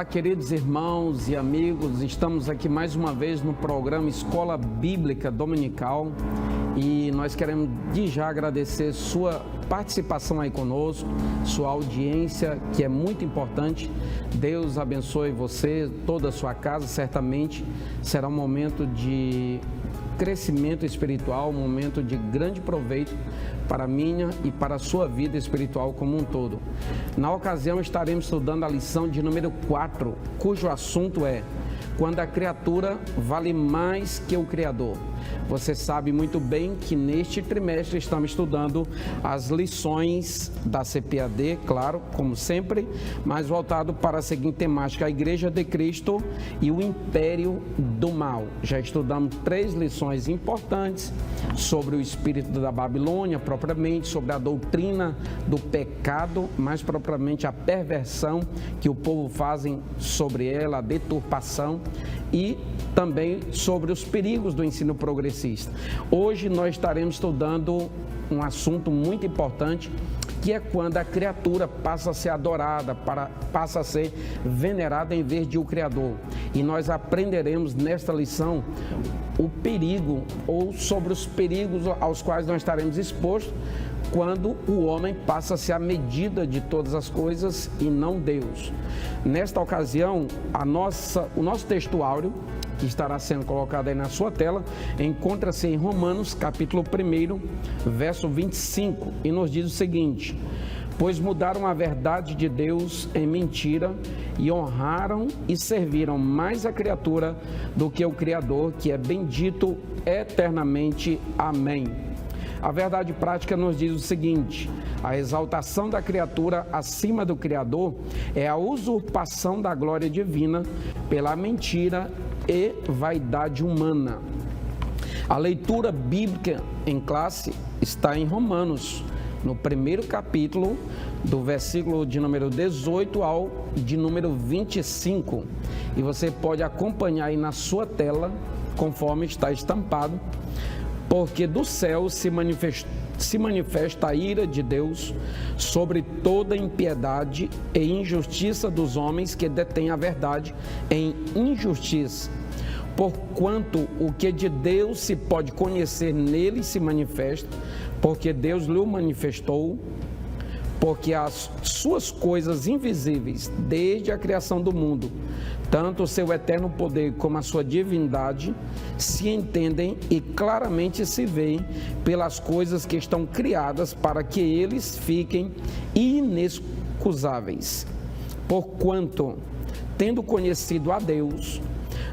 Olá, queridos irmãos e amigos, estamos aqui mais uma vez no programa Escola Bíblica Dominical e nós queremos de já agradecer sua participação aí conosco, sua audiência, que é muito importante. Deus abençoe você, toda a sua casa, certamente será um momento de crescimento espiritual, um momento de grande proveito para a minha e para a sua vida espiritual como um todo. Na ocasião estaremos estudando a lição de número 4, cujo assunto é: quando a criatura vale mais que o Criador. Você sabe muito bem que neste trimestre estamos estudando as lições da CPAD, claro, como sempre, mas voltado para a seguinte temática: a Igreja de Cristo e o Império do Mal. Já estudamos 3 lições importantes sobre o espírito da Babilônia, propriamente, sobre a doutrina do pecado, mais propriamente a perversão que o povo fazem sobre ela, a deturpação, e também sobre os perigos do ensino progressista. Hoje nós estaremos estudando um assunto muito importante, que é quando a criatura passa a ser adorada, passa a ser venerada em vez de o Criador. E nós aprenderemos nesta lição o perigo, ou sobre os perigos aos quais nós estaremos expostos quando o homem passa a ser a medida de todas as coisas e não Deus. Nesta ocasião, o nosso texto áureo, que estará sendo colocado aí na sua tela, encontra-se em Romanos, capítulo 1, verso 25, e nos diz o seguinte: pois mudaram a verdade de Deus em mentira e honraram e serviram mais a criatura do que o Criador, que é bendito eternamente. Amém. A verdade prática nos diz o seguinte: a exaltação da criatura acima do Criador é a usurpação da glória divina pela mentira e vaidade humana. A leitura bíblica em classe está em Romanos, no 1º capítulo, do versículo de número 18 ao de número 25. E você pode acompanhar aí na sua tela, conforme está estampado: porque do céu se manifesta a ira de Deus sobre toda impiedade e injustiça dos homens que detêm a verdade em injustiça. Porquanto o que de Deus se pode conhecer nele se manifesta, porque Deus lhe manifestou, porque as suas coisas invisíveis, desde a criação do mundo, tanto o seu eterno poder como a sua divindade, se entendem e claramente se veem pelas coisas que estão criadas, para que eles fiquem inexcusáveis. Porquanto, tendo conhecido a Deus,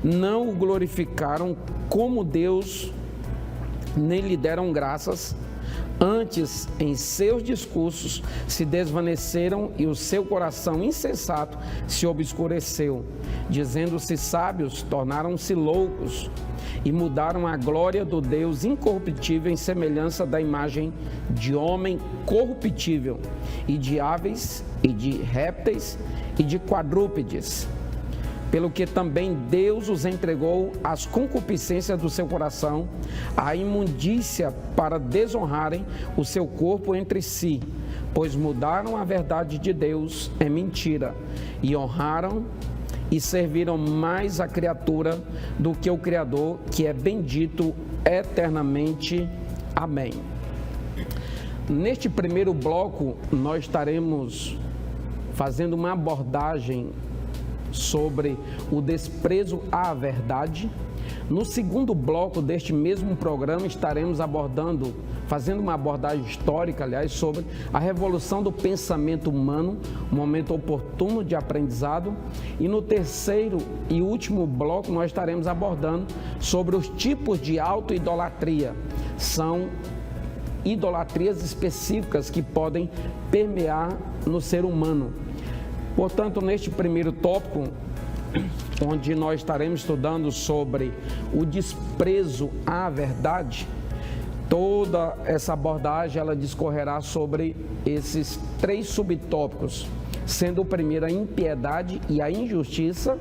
não o glorificaram como Deus, nem lhe deram graças. Antes, em seus discursos, se desvaneceram e o seu coração insensato se obscureceu. Dizendo-se sábios, tornaram-se loucos e mudaram a glória do Deus incorruptível em semelhança da imagem de homem corruptível, e de aves, e de répteis, e de quadrúpedes. Pelo que também Deus os entregou às concupiscências do seu coração, à imundícia, para desonrarem o seu corpo entre si, pois mudaram a verdade de Deus em mentira, e honraram e serviram mais a criatura do que o Criador, que é bendito eternamente. Amém. Neste primeiro bloco, nós estaremos fazendo uma abordagem sobre o desprezo à verdade. No segundo bloco deste mesmo programa estaremos fazendo uma abordagem histórica, aliás, sobre a revolução do pensamento humano, um momento oportuno de aprendizado. E no terceiro e último bloco nós estaremos abordando sobre os tipos de auto-idolatria. São idolatrias específicas que podem permear no ser humano. Portanto, neste primeiro tópico, onde nós estaremos estudando sobre o desprezo à verdade, toda essa abordagem ela discorrerá sobre esses 3 subtópicos, sendo o primeiro a impiedade e a injustiça,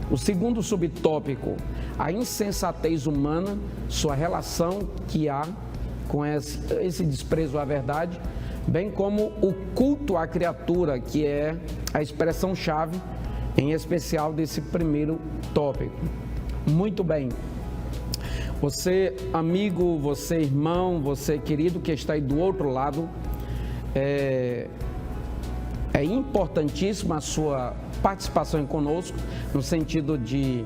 o segundo subtópico, a insensatez humana, sua relação que há com esse desprezo à verdade, bem como o culto à criatura, que é a expressão-chave em especial desse primeiro tópico. Muito bem. Você, amigo, você, irmão, você, querido, que está aí do outro lado, é importantíssima a sua participação conosco, no sentido de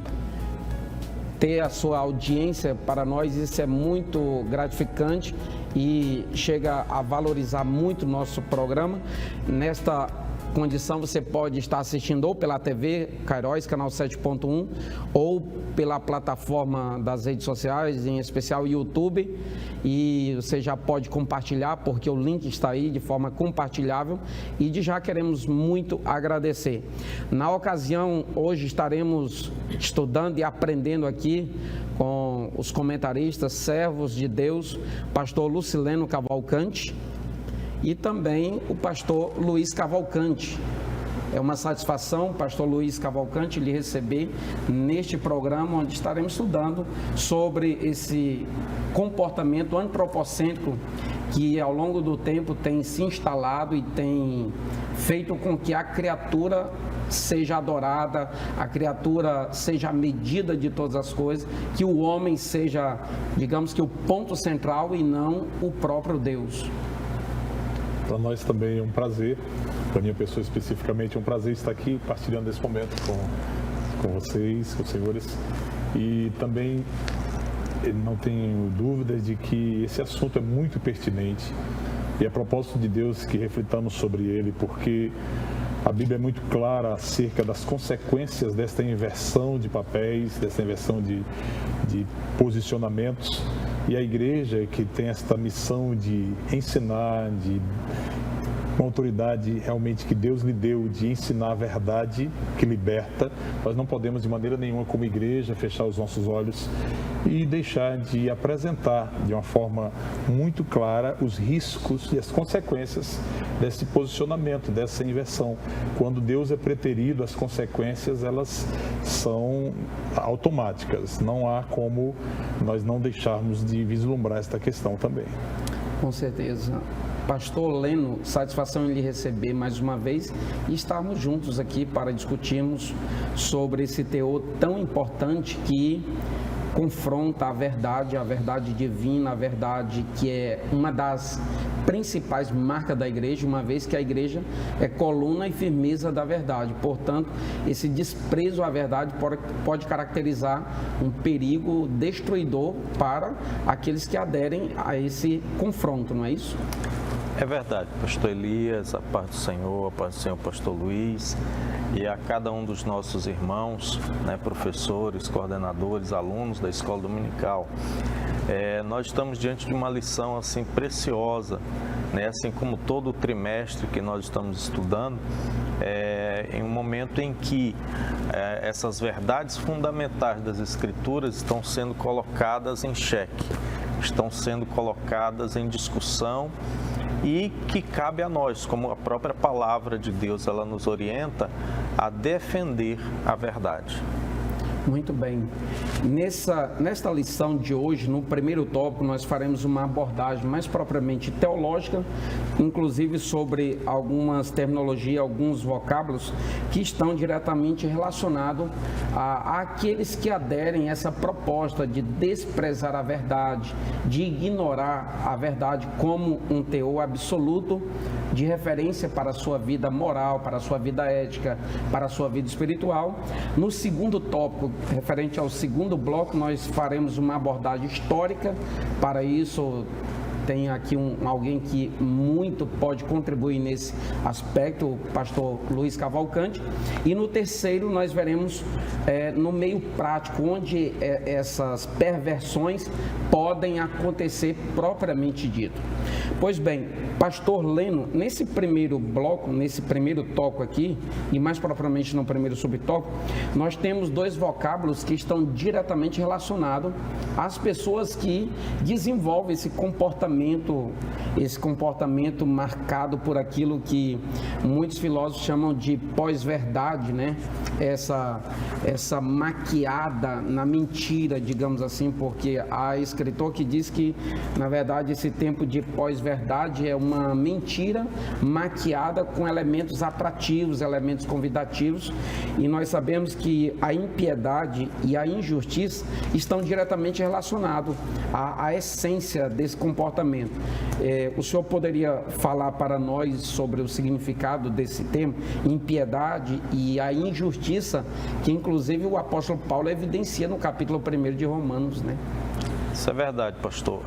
ter a sua audiência para nós. Isso é muito gratificante e chega a valorizar muito o nosso programa. Nesta condição, você pode estar assistindo ou pela TV Kairos, canal 7.1, ou pela plataforma das redes sociais, em especial o YouTube, e você já pode compartilhar, porque o link está aí de forma compartilhável, e já queremos muito agradecer. Na ocasião, hoje estaremos estudando e aprendendo aqui com os comentaristas, servos de Deus, pastor Lucileno Cavalcante, e também o pastor Luiz Cavalcante. É uma satisfação, pastor Luiz Cavalcante, lhe receber neste programa, onde estaremos estudando sobre esse comportamento antropocêntrico que ao longo do tempo tem se instalado e tem feito com que a criatura seja adorada, a criatura seja a medida de todas as coisas, que o homem seja, digamos que, o ponto central e não o próprio Deus. Para nós também é um prazer, para minha pessoa especificamente, é um prazer estar aqui partilhando esse momento com vocês, com os senhores. E também não tenho dúvidas de que esse assunto é muito pertinente e é propósito de Deus que reflitamos sobre ele, porque a Bíblia é muito clara acerca das consequências desta inversão de papéis, desta inversão de posicionamentos. E a igreja, que tem esta missão de ensinar, de uma autoridade realmente que Deus lhe deu de ensinar a verdade que liberta, nós não podemos de maneira nenhuma como igreja fechar os nossos olhos e deixar de apresentar de uma forma muito clara os riscos e as consequências desse posicionamento, dessa inversão. Quando Deus é preterido, as consequências elas são automáticas, não há como nós não deixarmos de vislumbrar esta questão também. Com certeza. Pastor Leno, satisfação em lhe receber mais uma vez e estarmos juntos aqui para discutirmos sobre esse teor tão importante que confronta a verdade divina, a verdade que é uma das principais marcas da igreja, uma vez que a igreja é coluna e firmeza da verdade. Portanto, esse desprezo à verdade pode caracterizar um perigo destruidor para aqueles que aderem a esse confronto, não é isso? É verdade, pastor Elias, a paz do Senhor, pastor Luiz, e a cada um dos nossos irmãos, professores, coordenadores, alunos da escola dominical. Nós estamos diante de uma lição assim preciosa, assim como todo o trimestre que nós estamos estudando, em um momento em que essas verdades fundamentais das Escrituras estão sendo colocadas em xeque, estão sendo colocadas em discussão, e que cabe a nós, como a própria palavra de Deus, ela nos orienta a defender a verdade. Muito bem. Nesta lição de hoje, no primeiro tópico, nós faremos uma abordagem mais propriamente teológica, inclusive sobre algumas terminologias, alguns vocábulos que estão diretamente relacionados àqueles que aderem a essa proposta de desprezar a verdade, de ignorar a verdade como um teor absoluto de referência para a sua vida moral, para a sua vida ética, para a sua vida espiritual. No segundo tópico, referente ao segundo bloco, nós faremos uma abordagem histórica. Para isso, tem aqui alguém que muito pode contribuir nesse aspecto, o pastor Luiz Cavalcante. E no terceiro, nós veremos no meio prático, onde essas perversões podem acontecer propriamente dito. Pois bem, pastor Leno, nesse primeiro bloco, nesse primeiro tópico aqui, e mais propriamente no primeiro subtópico, nós temos dois vocábulos que estão diretamente relacionados às pessoas que desenvolvem esse comportamento comportamento marcado por aquilo que muitos filósofos chamam de pós-verdade, né? Essa maquiada na mentira, digamos assim, porque há escritor que diz que, na verdade, esse tempo de pós-verdade é uma mentira maquiada com elementos atrativos, elementos convidativos, e nós sabemos que a impiedade e a injustiça estão diretamente relacionados à essência desse comportamento. O senhor poderia falar para nós sobre o significado desse termo, impiedade e a injustiça, que inclusive o apóstolo Paulo evidencia no capítulo 1 de Romanos, né? Isso é verdade, pastor.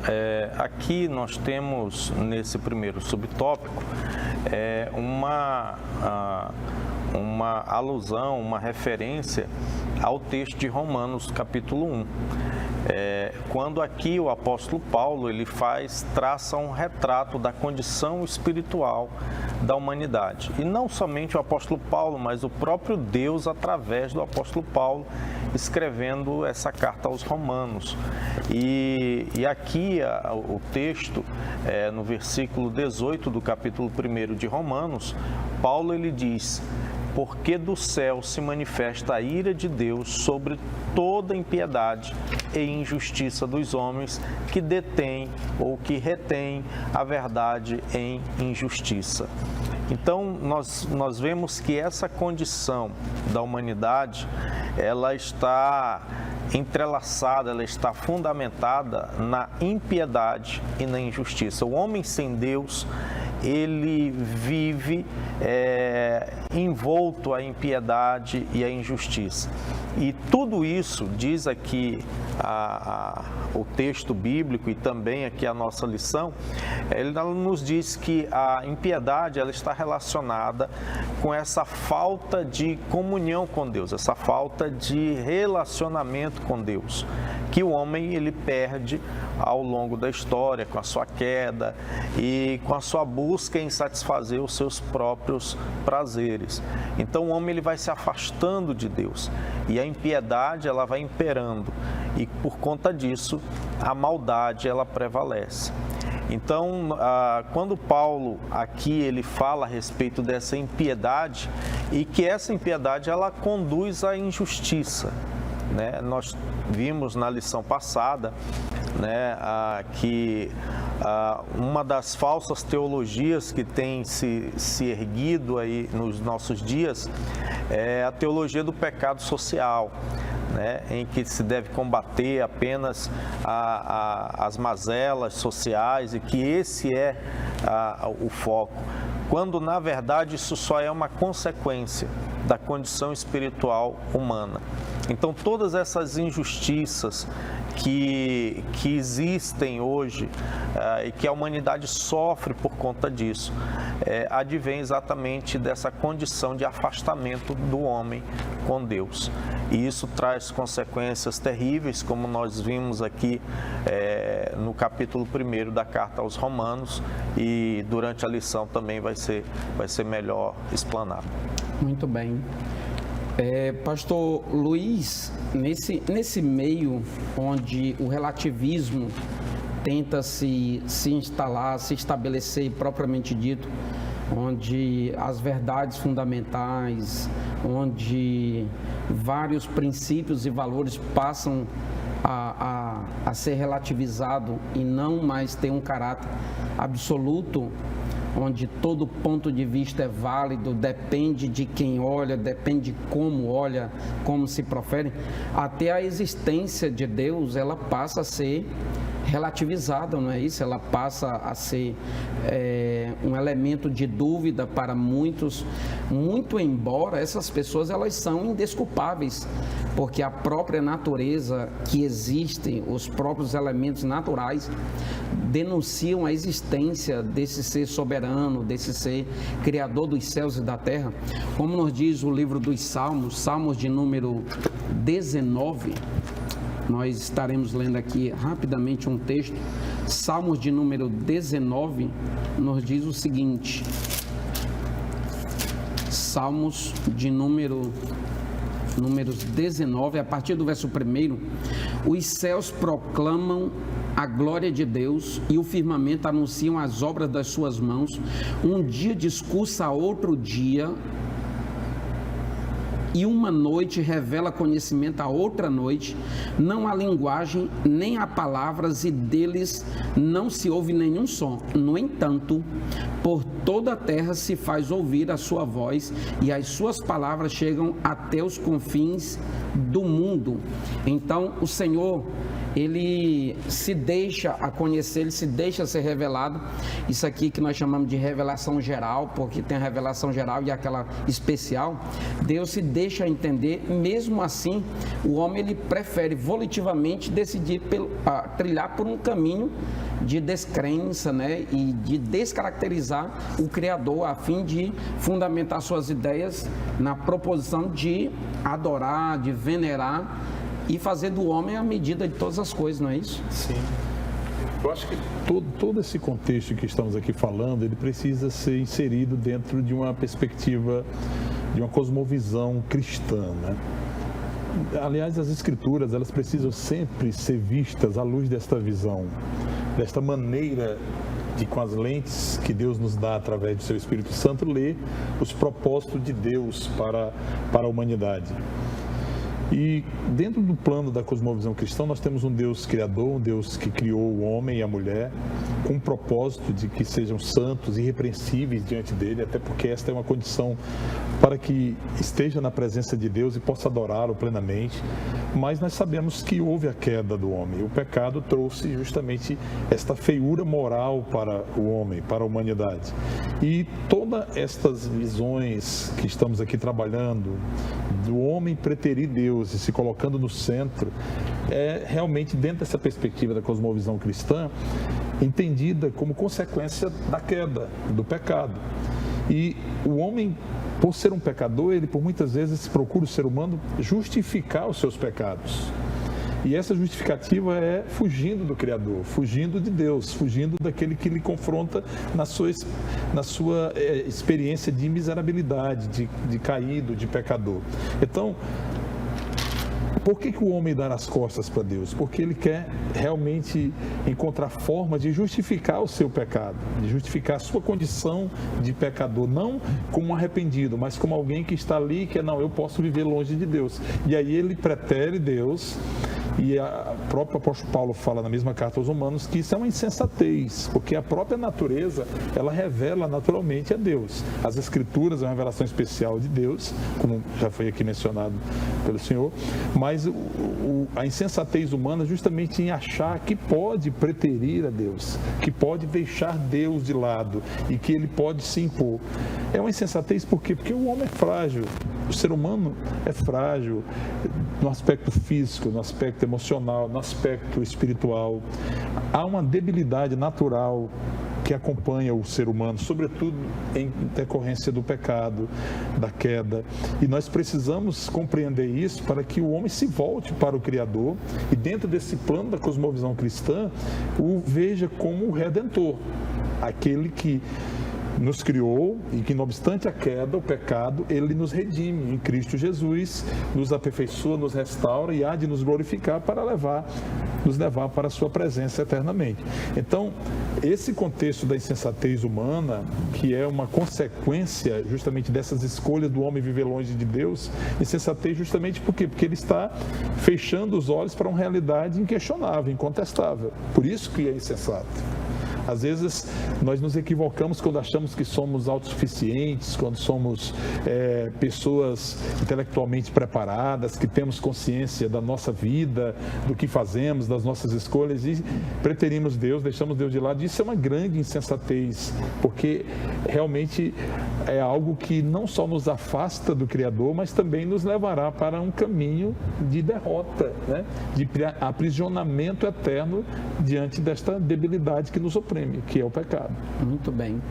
Aqui nós temos, nesse primeiro subtópico, uma alusão, uma referência ao texto de Romanos, capítulo 1. Quando aqui o apóstolo Paulo ele traça um retrato da condição espiritual da humanidade. E não somente o apóstolo Paulo, mas o próprio Deus através do apóstolo Paulo escrevendo essa carta aos Romanos. E aqui o texto, no versículo 18 do capítulo 1 de Romanos, Paulo ele diz: porque do céu se manifesta a ira de Deus sobre toda impiedade e injustiça dos homens que detêm ou que retêm a verdade em injustiça. Então, nós vemos que essa condição da humanidade, ela está entrelaçada, ela está fundamentada na impiedade e na injustiça. O homem sem Deus, ele vive envolto à impiedade e à injustiça. E tudo isso, diz aqui o texto bíblico e também aqui a nossa lição, ela nos diz que a impiedade ela está relacionada com essa falta de comunhão com Deus, essa falta de relacionamento com Deus, que o homem ele perde ao longo da história, com a sua queda e com a sua busca em satisfazer os seus próprios prazeres. Então o homem ele vai se afastando de Deus e a impiedade ela vai imperando e por conta disso a maldade ela prevalece. Então, quando Paulo aqui ele fala a respeito dessa impiedade e que essa impiedade ela conduz à injustiça, né? Nós vimos na lição passada, né, que uma das falsas teologias que tem se erguido aí nos nossos dias é a teologia do pecado social, né, em que se deve combater apenas as mazelas sociais e que esse é o foco, quando na verdade isso só é uma consequência da condição espiritual humana. Então todas essas injustiças que existem hoje e que a humanidade sofre por conta disso, advém exatamente dessa condição de afastamento do homem com Deus. E isso traz consequências terríveis, como nós vimos aqui no capítulo 1 da carta aos Romanos, e durante a lição também vai ser melhor explanado. Muito bem. Pastor Luiz, nesse meio onde o relativismo tenta se instalar, se estabelecer propriamente dito, onde as verdades fundamentais, onde vários princípios e valores passam a ser relativizado e não mais ter um caráter absoluto, onde todo ponto de vista é válido, depende de quem olha, depende de como olha, como se profere, até a existência de Deus, ela passa a ser relativizada, não é isso? Ela passa a ser um elemento de dúvida para muitos, muito embora essas pessoas elas são indesculpáveis, porque a própria natureza que existe, os próprios elementos naturais denunciam a existência desse ser soberano, desse ser criador dos céus e da terra. Como nos diz o livro dos Salmos, Salmos de número 19, nós estaremos lendo aqui rapidamente um texto. Salmos de número 19 nos diz o seguinte: Salmos de números 19, a partir do verso 1: os céus proclamam a glória de Deus e o firmamento anunciam as obras das suas mãos. Um dia discursa a outro dia, e uma noite revela conhecimento a outra noite. Não há linguagem, nem há palavras, e deles não se ouve nenhum som. No entanto, por toda a terra se faz ouvir a sua voz, e as suas palavras chegam até os confins do mundo. Então, o Senhor, Ele se deixa a conhecer, Ele se deixa ser revelado. Isso aqui que nós chamamos de revelação geral, porque tem a revelação geral e aquela especial. Deus se deixa entender. Mesmo assim, o homem ele prefere volitivamente decidir trilhar por um caminho de descrença, né? E de descaracterizar o Criador, a fim de fundamentar suas ideias na proposição de adorar, de venerar e fazer do homem a medida de todas as coisas, não é isso? Sim. Eu acho que todo esse contexto que estamos aqui falando, ele precisa ser inserido dentro de uma perspectiva, de uma cosmovisão cristã, né? Aliás, as Escrituras, elas precisam sempre ser vistas à luz desta visão, desta maneira de, com as lentes que Deus nos dá através do seu Espírito Santo, ler os propósitos de Deus para a humanidade. E dentro do plano da cosmovisão cristã, nós temos um Deus criador, um Deus que criou o homem e a mulher com o propósito de que sejam santos e irrepreensíveis diante dele, até porque esta é uma condição para que esteja na presença de Deus e possa adorá-lo plenamente. Mas nós sabemos que houve a queda do homem. O pecado trouxe justamente esta feiura moral para o homem, para a humanidade. E todas estas visões que estamos aqui trabalhando, do homem preterir Deus e se colocando no centro, é realmente dentro dessa perspectiva da cosmovisão cristã, entendida como consequência da queda, do pecado. E o homem, por ser um pecador, ele por muitas vezes procura o ser humano justificar os seus pecados. E essa justificativa é fugindo do Criador, fugindo de Deus, fugindo daquele que lhe confronta na sua experiência de miserabilidade, de caído, de pecador. Então, por que o homem dá as costas para Deus? Porque ele quer realmente encontrar forma de justificar o seu pecado, de justificar a sua condição de pecador, não como um arrependido, mas como alguém que está ali e que não, eu posso viver longe de Deus. E aí ele pretere Deus. E o próprio apóstolo Paulo fala na mesma carta aos Romanos que isso é uma insensatez, porque a própria natureza, ela revela naturalmente a Deus. As Escrituras é uma revelação especial de Deus, como já foi aqui mencionado pelo Senhor, mas a insensatez humana justamente em achar que pode preterir a Deus, que pode deixar Deus de lado e que ele pode se impor. É uma insensatez por quê? Porque o homem é frágil, o ser humano é frágil no aspecto físico, no aspecto emocional, no aspecto espiritual. Há uma debilidade natural que acompanha o ser humano, sobretudo em decorrência do pecado, da queda. E nós precisamos compreender isso para que o homem se volte para o Criador e dentro desse plano da cosmovisão cristã, o veja como o Redentor, aquele que nos criou e que, não obstante a queda, o pecado, ele nos redime em Cristo Jesus, nos aperfeiçoa, nos restaura e há de nos glorificar para nos levar para a sua presença eternamente. Então, esse contexto da insensatez humana, que é uma consequência justamente dessas escolhas do homem viver longe de Deus, insensatez justamente por quê? Porque ele está fechando os olhos para uma realidade inquestionável, incontestável. Por isso que é insensato. Às vezes nós nos equivocamos quando achamos que somos autossuficientes, quando somos pessoas intelectualmente preparadas, que temos consciência da nossa vida, do que fazemos, das nossas escolhas e preterimos Deus, deixamos Deus de lado. Isso é uma grande insensatez, porque realmente é algo que não só nos afasta do Criador, mas também nos levará para um caminho de derrota, né? De aprisionamento eterno diante desta debilidade que nos oprime, que é o pecado. Muito bem.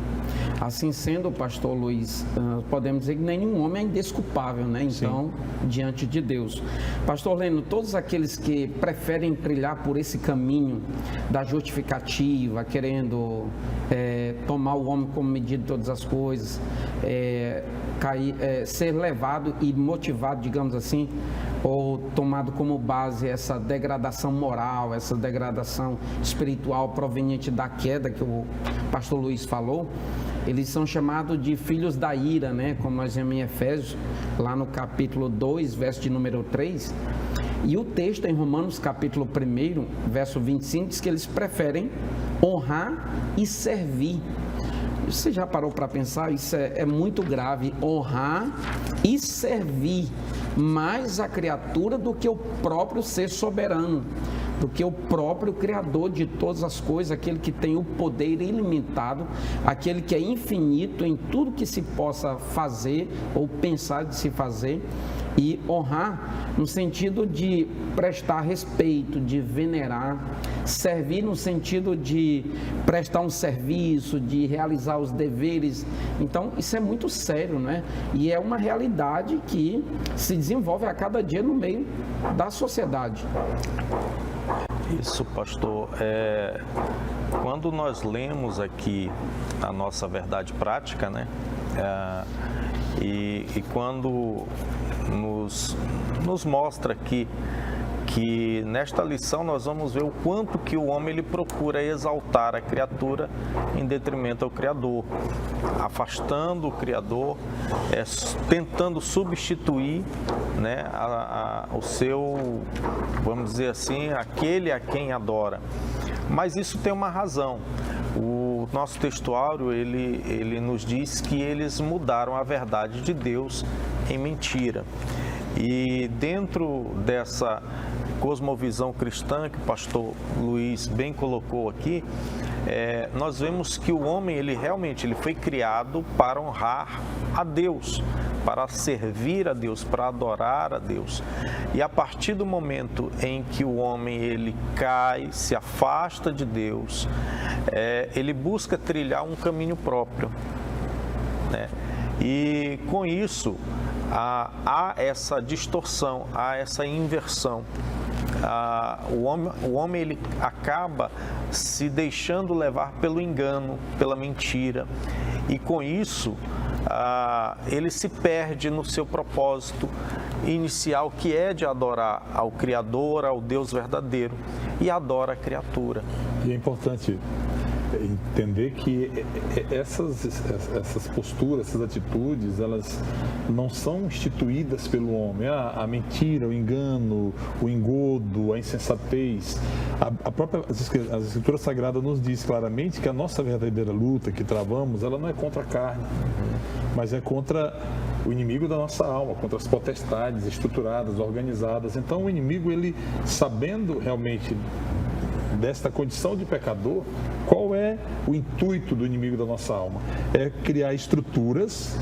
Assim sendo, pastor Luiz, podemos dizer que nenhum homem é indesculpável, né? Então, sim, diante de Deus. Pastor Leno, todos aqueles que preferem trilhar por esse caminho da justificativa, querendo tomar o homem como medida de todas as coisas, ser levado e motivado, digamos assim, ou tomado como base essa degradação moral, essa degradação espiritual proveniente da queda que o pastor Luiz falou. Eles são chamados de filhos da ira, né? Como nós vemos em Efésios, lá no capítulo 2, verso de número 3. E o texto em Romanos, capítulo 1, verso 25, diz que eles preferem honrar e servir. Você já parou para pensar? Isso é muito grave. Honrar e servir mais a criatura do que o próprio ser soberano, do que o próprio Criador de todas as coisas, aquele que tem o poder ilimitado, aquele que é infinito em tudo que se possa fazer ou pensar de se fazer. E honrar no sentido de prestar respeito, de venerar, servir no sentido de prestar um serviço, de realizar os deveres. Então, isso é muito sério, né? E é uma realidade que se desenvolve a cada dia no meio da sociedade. Isso, pastor. Quando nós lemos aqui a nossa verdade prática, né? E quando nos mostra aqui que nesta lição nós vamos ver o quanto que o homem ele procura exaltar a criatura em detrimento ao Criador, afastando o Criador, tentando substituir, né, o seu, vamos dizer assim, aquele a quem adora. Mas isso tem uma razão. O nosso textuário, ele nos diz que eles mudaram a verdade de Deus em mentira. E dentro dessa cosmovisão cristã que o pastor Luiz bem colocou aqui, nós vemos que o homem, ele foi criado para honrar a Deus, para servir a Deus, para adorar a Deus. E a partir do momento em que o homem ele cai, se afasta de Deus, ele busca trilhar um caminho próprio, né? E com isso há essa distorção, há essa inversão. O homem ele acaba se deixando levar pelo engano, pela mentira, e com isso ele se perde no seu propósito inicial, que é de adorar ao Criador, ao Deus verdadeiro, e adora a criatura. E é importante entender que essas posturas, essas atitudes, elas não são instituídas pelo homem. A mentira, o engano, o engodo, a insensatez. As Escrituras Sagradas nos diz claramente que a nossa verdadeira luta que travamos, ela não é contra a carne, mas é contra o inimigo da nossa alma, contra as potestades estruturadas, organizadas. Então o inimigo, ele sabendo realmente desta condição de pecador, qual é o intuito do inimigo da nossa alma? É criar estruturas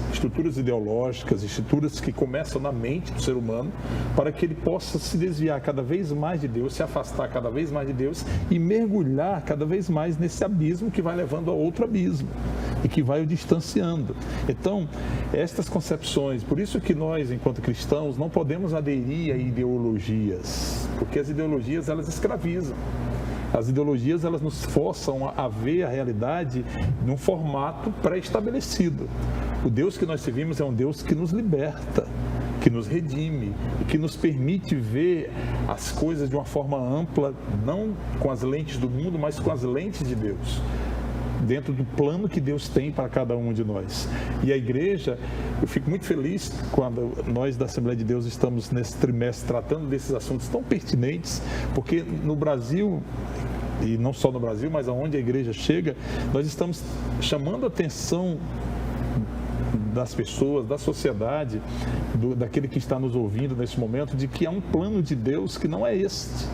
ideológicas, estruturas que começam na mente do ser humano, para que ele possa se desviar cada vez mais de Deus, se afastar cada vez mais de Deus e mergulhar cada vez mais nesse abismo que vai levando a outro abismo e que vai o distanciando. Então, estas concepções, por isso que nós, enquanto cristãos, não podemos aderir a ideologias, porque as ideologias, elas escravizam. As ideologias, elas nos forçam a ver a realidade num formato pré-estabelecido. O Deus que nós servimos é um Deus que nos liberta, que nos redime e que nos permite ver as coisas de uma forma ampla, não com as lentes do mundo, mas com as lentes de Deus, dentro do plano que Deus tem para cada um de nós. E a igreja, eu fico muito feliz quando nós da Assembleia de Deus estamos nesse trimestre tratando desses assuntos tão pertinentes, porque no Brasil, e não só no Brasil, mas aonde a igreja chega, nós estamos chamando a atenção das pessoas, da sociedade, daquele que está nos ouvindo nesse momento, de que há um plano de Deus que não é este.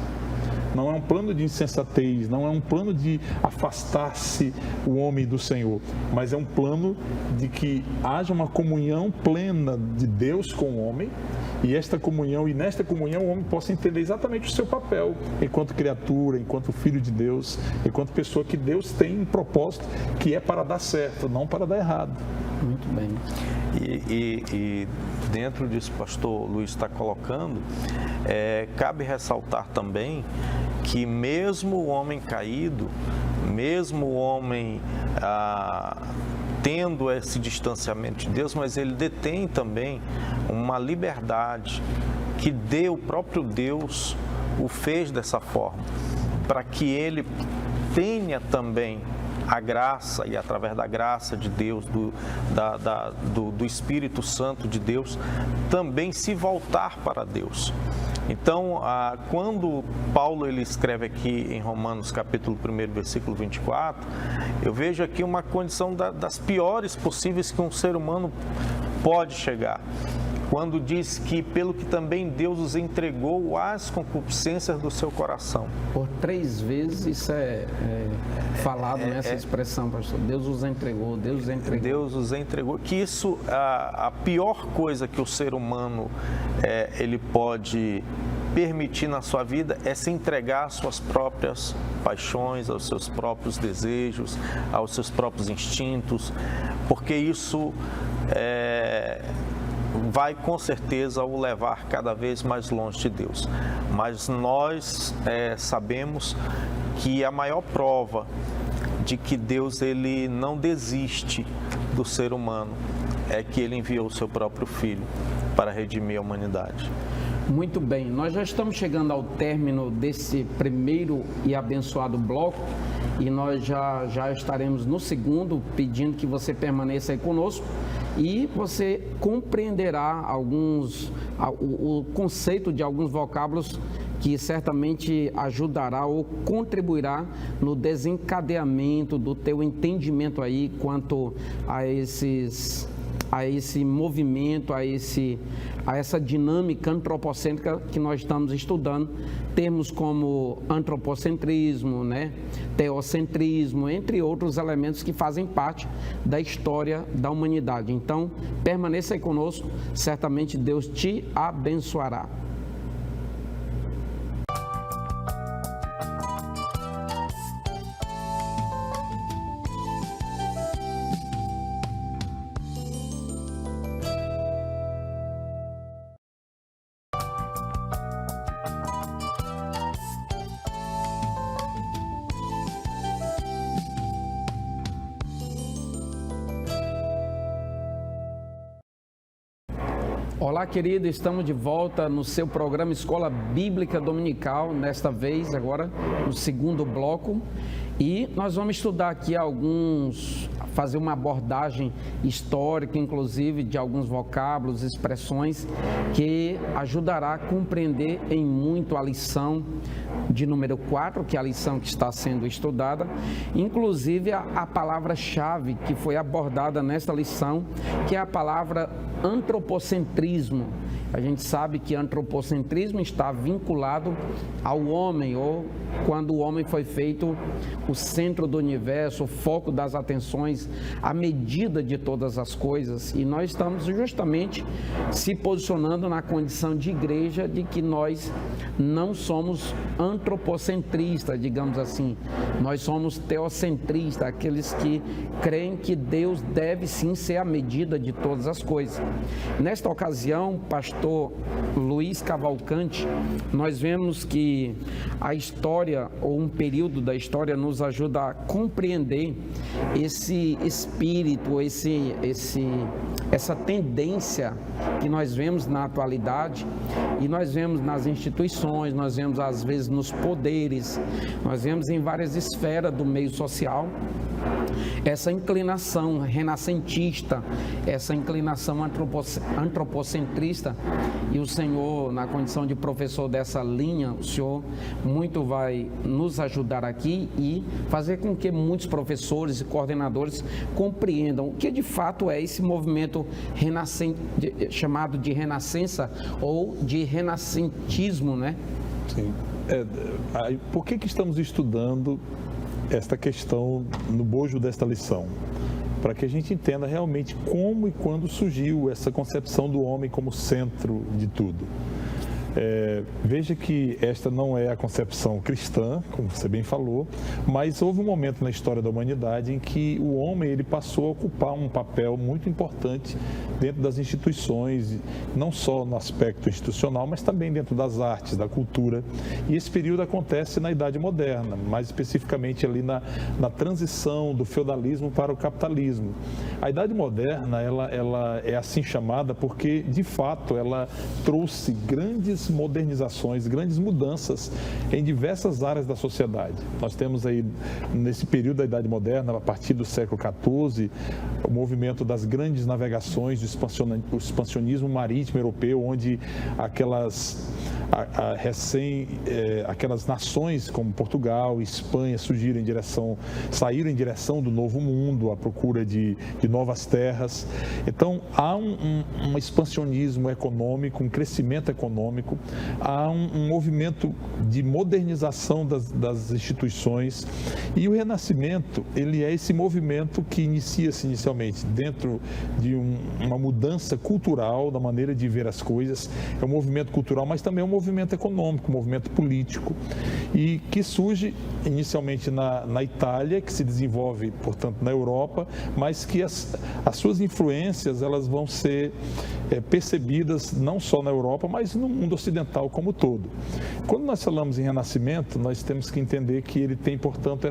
Não é um plano de insensatez, não é um plano de afastar-se o homem do Senhor, mas é um plano de que haja uma comunhão plena de Deus com o homem, e nesta comunhão o homem possa entender exatamente o seu papel enquanto criatura, enquanto filho de Deus, enquanto pessoa que Deus tem um propósito que é para dar certo, não para dar errado. Muito bem. E dentro disso, pastor Luiz está colocando, cabe ressaltar também que mesmo o homem caído, mesmo o homem tendo esse distanciamento de Deus, mas ele detém também uma liberdade que o próprio Deus o fez dessa forma, para que ele tenha também a graça, e através da graça de Deus, do Espírito Santo de Deus, também se voltar para Deus. Então, quando Paulo ele escreve aqui em Romanos capítulo 1, versículo 24, eu vejo aqui uma condição das piores possíveis que um ser humano pode chegar. Quando diz que pelo que também Deus os entregou às concupiscências do seu coração. Por 3 vezes isso é falado nessa expressão, pastor. Deus os entregou, Deus os entregou. Deus os entregou. Que isso, a pior coisa que o ser humano ele pode permitir na sua vida é se entregar às suas próprias paixões, aos seus próprios desejos, aos seus próprios instintos, porque isso vai com certeza o levar cada vez mais longe de Deus. Mas nós sabemos que a maior prova de que Deus ele não desiste do ser humano é que ele enviou o seu próprio Filho para redimir a humanidade. Muito bem, nós já estamos chegando ao término desse primeiro e abençoado bloco e nós já estaremos no segundo, pedindo que você permaneça aí conosco e você compreenderá o conceito de alguns vocábulos que certamente ajudará ou contribuirá no desencadeamento do teu entendimento aí quanto a esse movimento, a essa dinâmica antropocêntrica que nós estamos estudando, termos como antropocentrismo, teocentrismo, entre outros elementos que fazem parte da história da humanidade. Então, permaneça aí conosco, certamente Deus te abençoará. Olá, querido, estamos de volta no seu programa Escola Bíblica Dominical, nesta vez, agora, no segundo bloco. E nós vamos estudar aqui fazer uma abordagem histórica, inclusive, de alguns vocábulos, expressões, que ajudará a compreender em muito a lição de número 4, que é a lição que está sendo estudada, inclusive a palavra-chave que foi abordada nesta lição, que é a palavra antropocentrismo. A gente sabe que antropocentrismo está vinculado ao homem, ou quando o homem foi feito o centro do universo, o foco das atenções, a medida de todas as coisas. E nós estamos justamente se posicionando na condição de igreja de que nós não somos antropocentristas, digamos assim. Nós somos teocentristas, aqueles que creem que Deus deve sim ser a medida de todas as coisas. Nesta ocasião, pastor Luiz Cavalcante, nós vemos que a história, ou um período da história, nos ajuda a compreender esse espírito, essa tendência que nós vemos na atualidade, e nós vemos nas instituições, nós vemos às vezes nos poderes, nós vemos em várias esferas do meio social, essa inclinação renascentista, essa inclinação antropocentrista, e o Senhor, na condição de professor dessa linha, o Senhor muito vai nos ajudar aqui e fazer com que muitos professores e coordenadores compreendam o que de fato é esse movimento chamado de renascença ou de renascentismo, né? Sim. Por que estamos estudando esta questão no bojo desta lição? Para que a gente entenda realmente como e quando surgiu essa concepção do homem como centro de tudo. Veja que esta não é a concepção cristã, como você bem falou, mas houve um momento na história da humanidade em que o homem ele passou a ocupar um papel muito importante dentro das instituições, não só no aspecto institucional, mas também dentro das artes, da cultura. E esse período acontece na Idade Moderna, mais especificamente ali na transição do feudalismo para o capitalismo. A Idade Moderna, ela é assim chamada porque, de fato, ela trouxe grandes modernizações, grandes mudanças em diversas áreas da sociedade. Nós temos aí, nesse período da Idade Moderna, a partir do século XIV, o movimento das grandes navegações, o expansionismo marítimo europeu, onde aquelas nações como Portugal e Espanha saíram em direção do Novo Mundo, à procura de novas terras. Então, há um expansionismo econômico, um crescimento econômico, há um movimento de modernização das instituições, e o Renascimento, ele é esse movimento que inicia-se inicialmente dentro de uma mudança cultural, da maneira de ver as coisas. É um movimento cultural, mas também é um movimento econômico, um movimento político, e que surge inicialmente na Itália, que se desenvolve, portanto, na Europa, mas que as suas influências elas vão ser percebidas não só na Europa, mas no mundo ocidental como todo. Quando nós falamos em Renascimento, nós temos que entender que ele tem, portanto,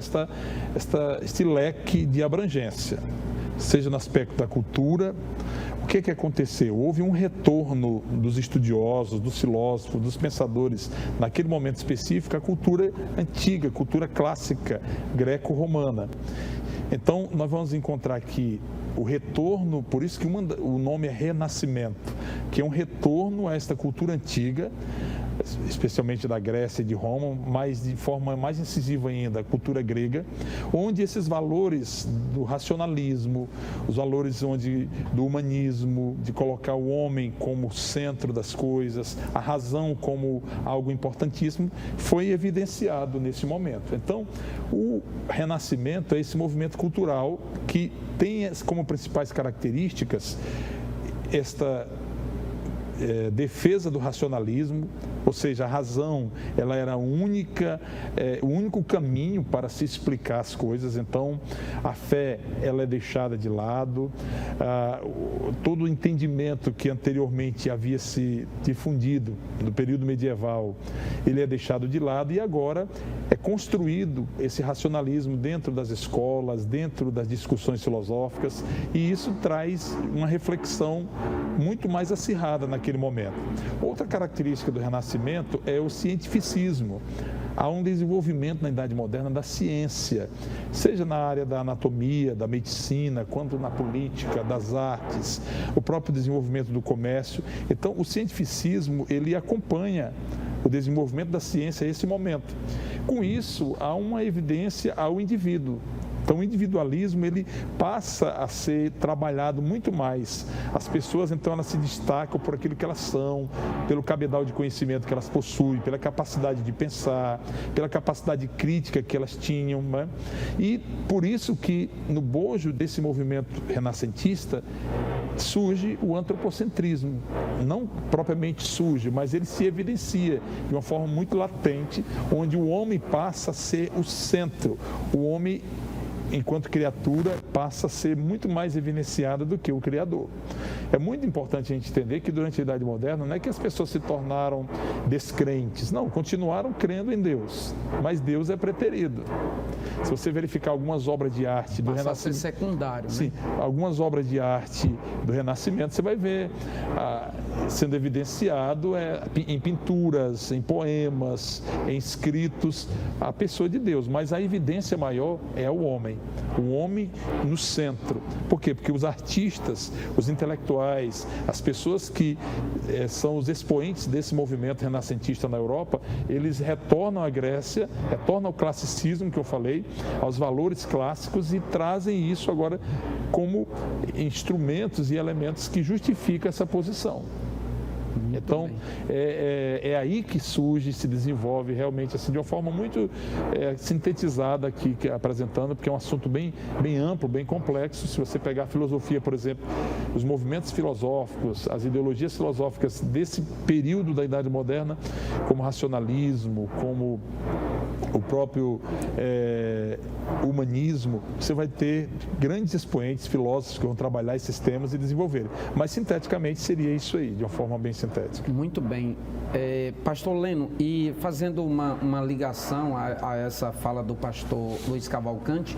este leque de abrangência, seja no aspecto da cultura. O que aconteceu? Houve um retorno dos estudiosos, dos filósofos, dos pensadores, naquele momento específico, à cultura antiga, cultura clássica, greco-romana. Então, nós vamos encontrar aqui o retorno, por isso que o nome é Renascimento, que é um retorno a esta cultura antiga, especialmente da Grécia e de Roma, mas de forma mais incisiva ainda, a cultura grega, onde esses valores do racionalismo, os valores do humanismo, de colocar o homem como centro das coisas, a razão como algo importantíssimo, foi evidenciado nesse momento. Então, o Renascimento é esse movimento cultural que tem como principais características esta defesa do racionalismo, ou seja, a razão ela era o único caminho para se explicar as coisas. Então, a fé ela é deixada de lado, todo o entendimento que anteriormente havia se difundido no período medieval, ele é deixado de lado, e agora é construído esse racionalismo dentro das escolas, dentro das discussões filosóficas, e isso traz uma reflexão muito mais acirrada naquele momento. Outra característica do Renascimento é o cientificismo. Há um desenvolvimento na Idade Moderna da ciência, seja na área da anatomia, da medicina, quanto na política, das artes, o próprio desenvolvimento do comércio. Então, o cientificismo, ele acompanha o desenvolvimento da ciência a esse momento. Com isso, há uma evidência ao indivíduo. Então, o individualismo, ele passa a ser trabalhado muito mais. As pessoas, então, elas se destacam por aquilo que elas são, pelo cabedal de conhecimento que elas possuem, pela capacidade de pensar, pela capacidade crítica que elas tinham, né? E por isso que, no bojo desse movimento renascentista, surge o antropocentrismo. Não propriamente surge, mas ele se evidencia de uma forma muito latente, onde o homem passa a ser o centro. O homem, enquanto criatura, passa a ser muito mais evidenciada do que o Criador. É muito importante a gente entender que durante a Idade Moderna não é que as pessoas se tornaram descrentes, não, continuaram crendo em Deus, mas Deus é preterido. Se você verificar algumas obras de arte do Renascimento... Passa a ser secundário, né? Sim, algumas obras de arte do Renascimento, você vai ver sendo evidenciado em pinturas, em poemas, em escritos, a pessoa de Deus, mas a evidência maior é o homem no centro. Por quê? Porque os artistas, os intelectuais, as pessoas que são os expoentes desse movimento renascentista na Europa, eles retornam à Grécia, retornam ao classicismo que eu falei, aos valores clássicos, e trazem isso agora como instrumentos e elementos que justificam essa posição. Então, é aí que surge, se desenvolve realmente assim, de uma forma muito sintetizada aqui, apresentando, porque é um assunto bem amplo, bem complexo. Se você pegar a filosofia, por exemplo, os movimentos filosóficos, as ideologias filosóficas desse período da Idade Moderna, como racionalismo, como o próprio humanismo, você vai ter grandes expoentes filósofos que vão trabalhar esses temas e desenvolver. Mas, sinteticamente, seria isso aí, de uma forma bem sintética. Muito bem. Pastor Leno, e fazendo uma ligação a essa fala do pastor Luiz Cavalcante,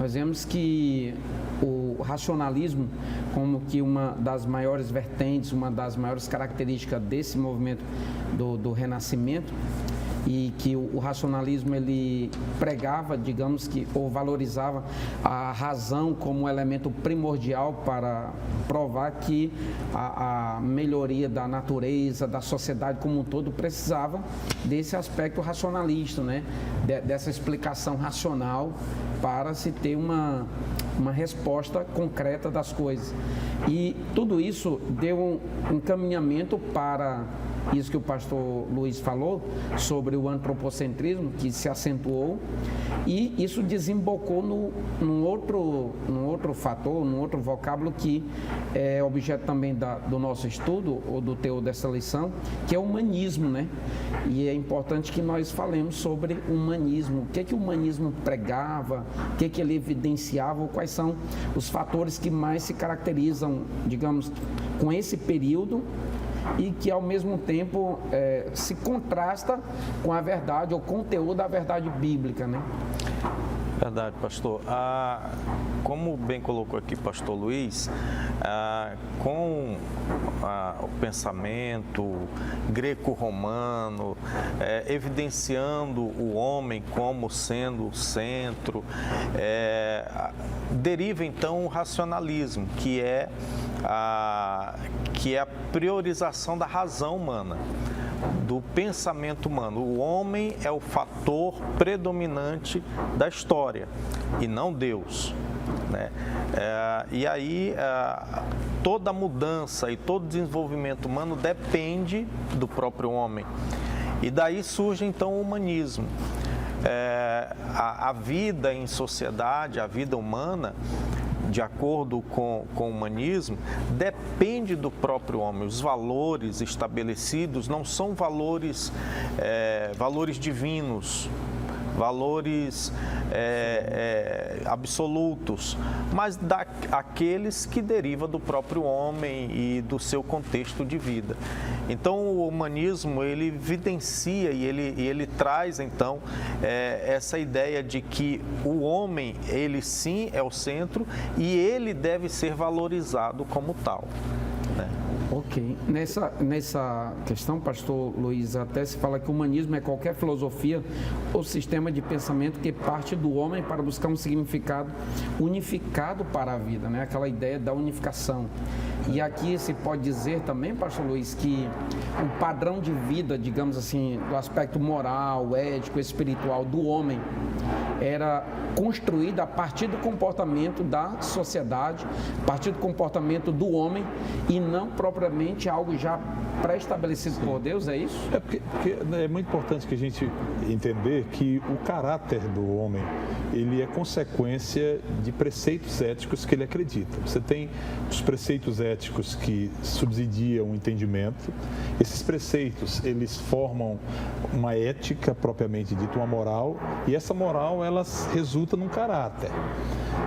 nós vemos que o racionalismo, como que uma das maiores vertentes, uma das maiores características desse movimento do Renascimento, e que o racionalismo ele pregava, digamos que, ou valorizava a razão como elemento primordial para provar que a melhoria da natureza, da sociedade como um todo, precisava desse aspecto racionalista, né? Dessa explicação racional para se ter uma resposta concreta das coisas. E tudo isso deu um encaminhamento para isso que o pastor Luiz falou sobre o antropocentrismo, que se acentuou, e isso desembocou num outro fator, num outro vocábulo que é objeto também do nosso estudo, ou do teor dessa lição, que é o humanismo, né? E é importante que nós falemos sobre o humanismo, o que o humanismo pregava, o que ele evidenciava, quais são os fatores que mais se caracterizam, digamos, com esse período, e que ao mesmo tempo se contrasta com a verdade, ou conteúdo da verdade bíblica, né? Verdade, pastor. Como bem colocou aqui pastor Luiz, com o pensamento greco-romano, evidenciando o homem como sendo o centro, deriva então o racionalismo, que é a priorização da razão humana, do pensamento humano. O homem é o fator predominante da história e não Deus, né? E aí toda mudança e todo desenvolvimento humano depende do próprio homem. E daí surge então o humanismo. A vida em sociedade, a vida humana, de acordo com o humanismo, depende do próprio homem. Os valores estabelecidos não são valores divinos, valores absolutos, mas daqueles que derivam do próprio homem e do seu contexto de vida. Então, o humanismo, ele evidencia e ele traz, então, essa ideia de que o homem, ele sim é o centro e ele deve ser valorizado como tal, né? Ok. Nessa questão, pastor Luiz, até se fala que o humanismo é qualquer filosofia ou sistema de pensamento que parte do homem para buscar um significado unificado para a vida, né? Aquela ideia da unificação. E aqui se pode dizer também, pastor Luiz, que o padrão de vida, digamos assim, do aspecto moral, ético, espiritual do homem era construído a partir do comportamento da sociedade, a partir do comportamento do homem, e não propriamente algo já pré-estabelecido por Deus, é isso? Porque é muito importante que a gente entender que o caráter do homem, ele é consequência de preceitos éticos que ele acredita. Você tem os preceitos éticos que subsidiam o entendimento. Esses preceitos, eles formam uma ética propriamente dita, uma moral, e essa moral, ela resulta num caráter.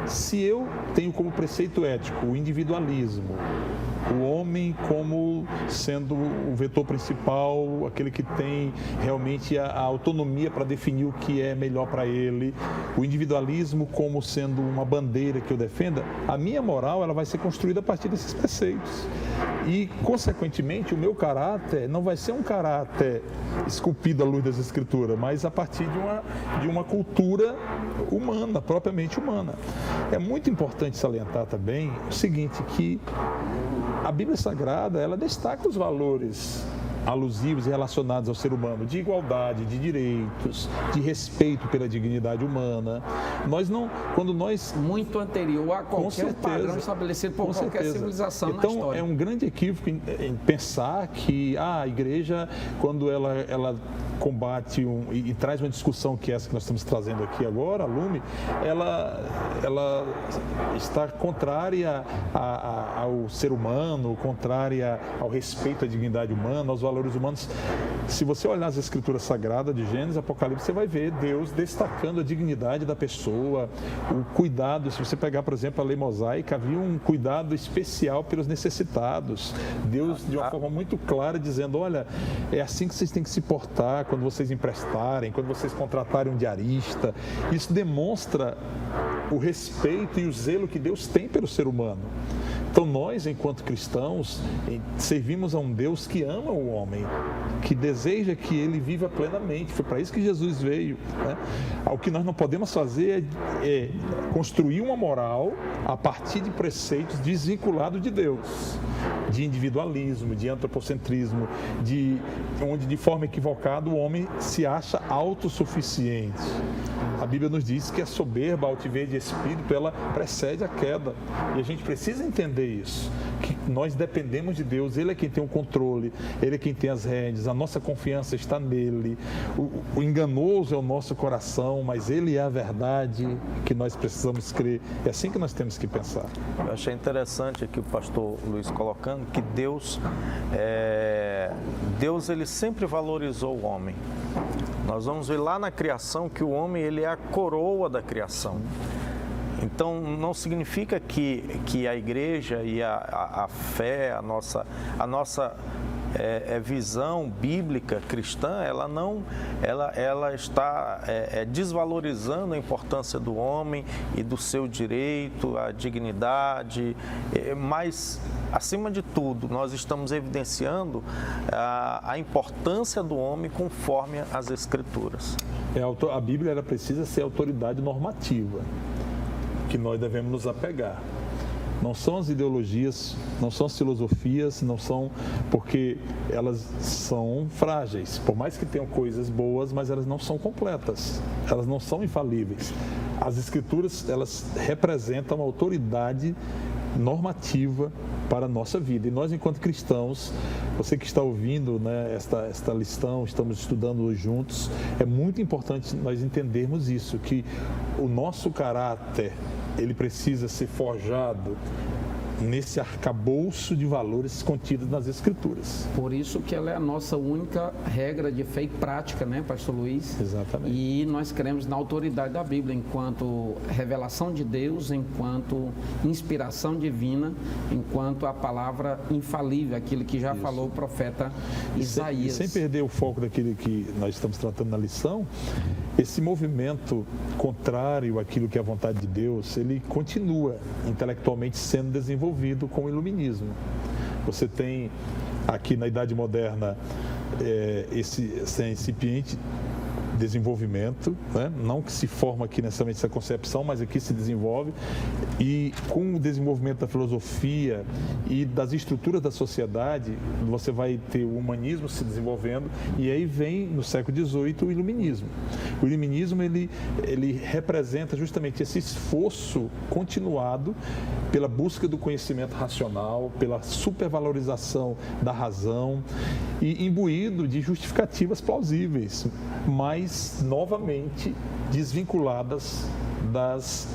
Se eu tenho como preceito ético o individualismo, o homem como sendo o vetor principal, aquele que tem realmente a autonomia para definir o que é melhor para ele, o individualismo como sendo uma bandeira que eu defenda, a minha moral ela vai ser construída a partir desses preceitos. E, consequentemente, o meu caráter não vai ser um caráter esculpido à luz das Escrituras, mas a partir de uma cultura humana, propriamente humana. É muito importante salientar também o seguinte, que a Bíblia Sagrada, ela destaca os valores alusivos e relacionados ao ser humano, de igualdade, de direitos, de respeito pela dignidade humana. Quando nós... Muito anterior a qualquer padrão estabelecido por qualquer civilização na história. Então, é um grande equívoco em pensar que a igreja, quando ela combate e traz uma discussão que é essa que nós estamos trazendo aqui agora, a Lume, ela está contrária ao ser humano, contrária ao respeito à dignidade humana, aos valores humanos. Se você olhar as escrituras sagradas de Gênesis, Apocalipse, você vai ver Deus destacando a dignidade da pessoa, o cuidado. Se você pegar, por exemplo, a lei mosaica, havia um cuidado especial pelos necessitados. Deus, de uma forma muito clara, dizendo, olha, é assim que vocês têm que se portar quando vocês emprestarem, quando vocês contratarem um diarista. Isso demonstra o respeito e o zelo que Deus tem pelo ser humano. Então nós, enquanto cristãos, servimos a um Deus que ama o homem, que deseja que ele viva plenamente. Foi para isso que Jesus veio, né? O que nós não podemos fazer é construir uma moral a partir de preceitos desvinculados de Deus, de individualismo, de antropocentrismo, onde de forma equivocada o homem se acha autossuficiente. A Bíblia nos diz que a soberba, a altivez de espírito, ela precede a queda. E a gente precisa entender isso, que nós dependemos de Deus, Ele é quem tem o controle, Ele é quem tem as rédeas, a nossa confiança está nele. O enganoso é o nosso coração, mas Ele é a verdade que nós precisamos crer. É assim que nós temos que pensar. Eu achei interessante aqui o pastor Luiz colocando que Deus ele sempre valorizou o homem. Nós vamos ver lá na criação que o homem ele é a coroa da criação. Então, não significa que a igreja e a fé, a nossa visão bíblica cristã, ela está desvalorizando a importância do homem e do seu direito, a dignidade, mas, acima de tudo, nós estamos evidenciando a importância do homem conforme as Escrituras. A Bíblia ela precisa ser autoridade normativa, que nós devemos nos apegar. Não são as ideologias, não são as filosofias, não são, porque elas são frágeis. Por mais que tenham coisas boas, mas elas não são completas, elas não são infalíveis. As Escrituras, elas representam a autoridade normativa para a nossa vida. E nós, enquanto cristãos, você que está ouvindo, né, esta lição, estamos estudando hoje juntos, é muito importante nós entendermos isso, que o nosso caráter, ele precisa ser forjado nesse arcabouço de valores contidos nas Escrituras. Por isso que ela é a nossa única regra de fé e prática, né, pastor Luiz? Exatamente. E nós cremos na autoridade da Bíblia enquanto revelação de Deus, enquanto inspiração divina, enquanto a palavra infalível, aquilo que já falou o profeta Isaías. E sem perder o foco daquilo que nós estamos tratando na lição, esse movimento contrário àquilo que é a vontade de Deus, ele continua intelectualmente sendo desenvolvido com o iluminismo. Você tem aqui na Idade Moderna esse incipiente desenvolvimento, né? Não que se forma aqui necessariamente essa concepção, mas aqui se desenvolve, e com o desenvolvimento da filosofia e das estruturas da sociedade, você vai ter o humanismo se desenvolvendo, e aí vem no século XVIII o iluminismo. O iluminismo ele representa justamente esse esforço continuado pela busca do conhecimento racional, pela supervalorização da razão e imbuído de justificativas plausíveis, mas novamente desvinculadas das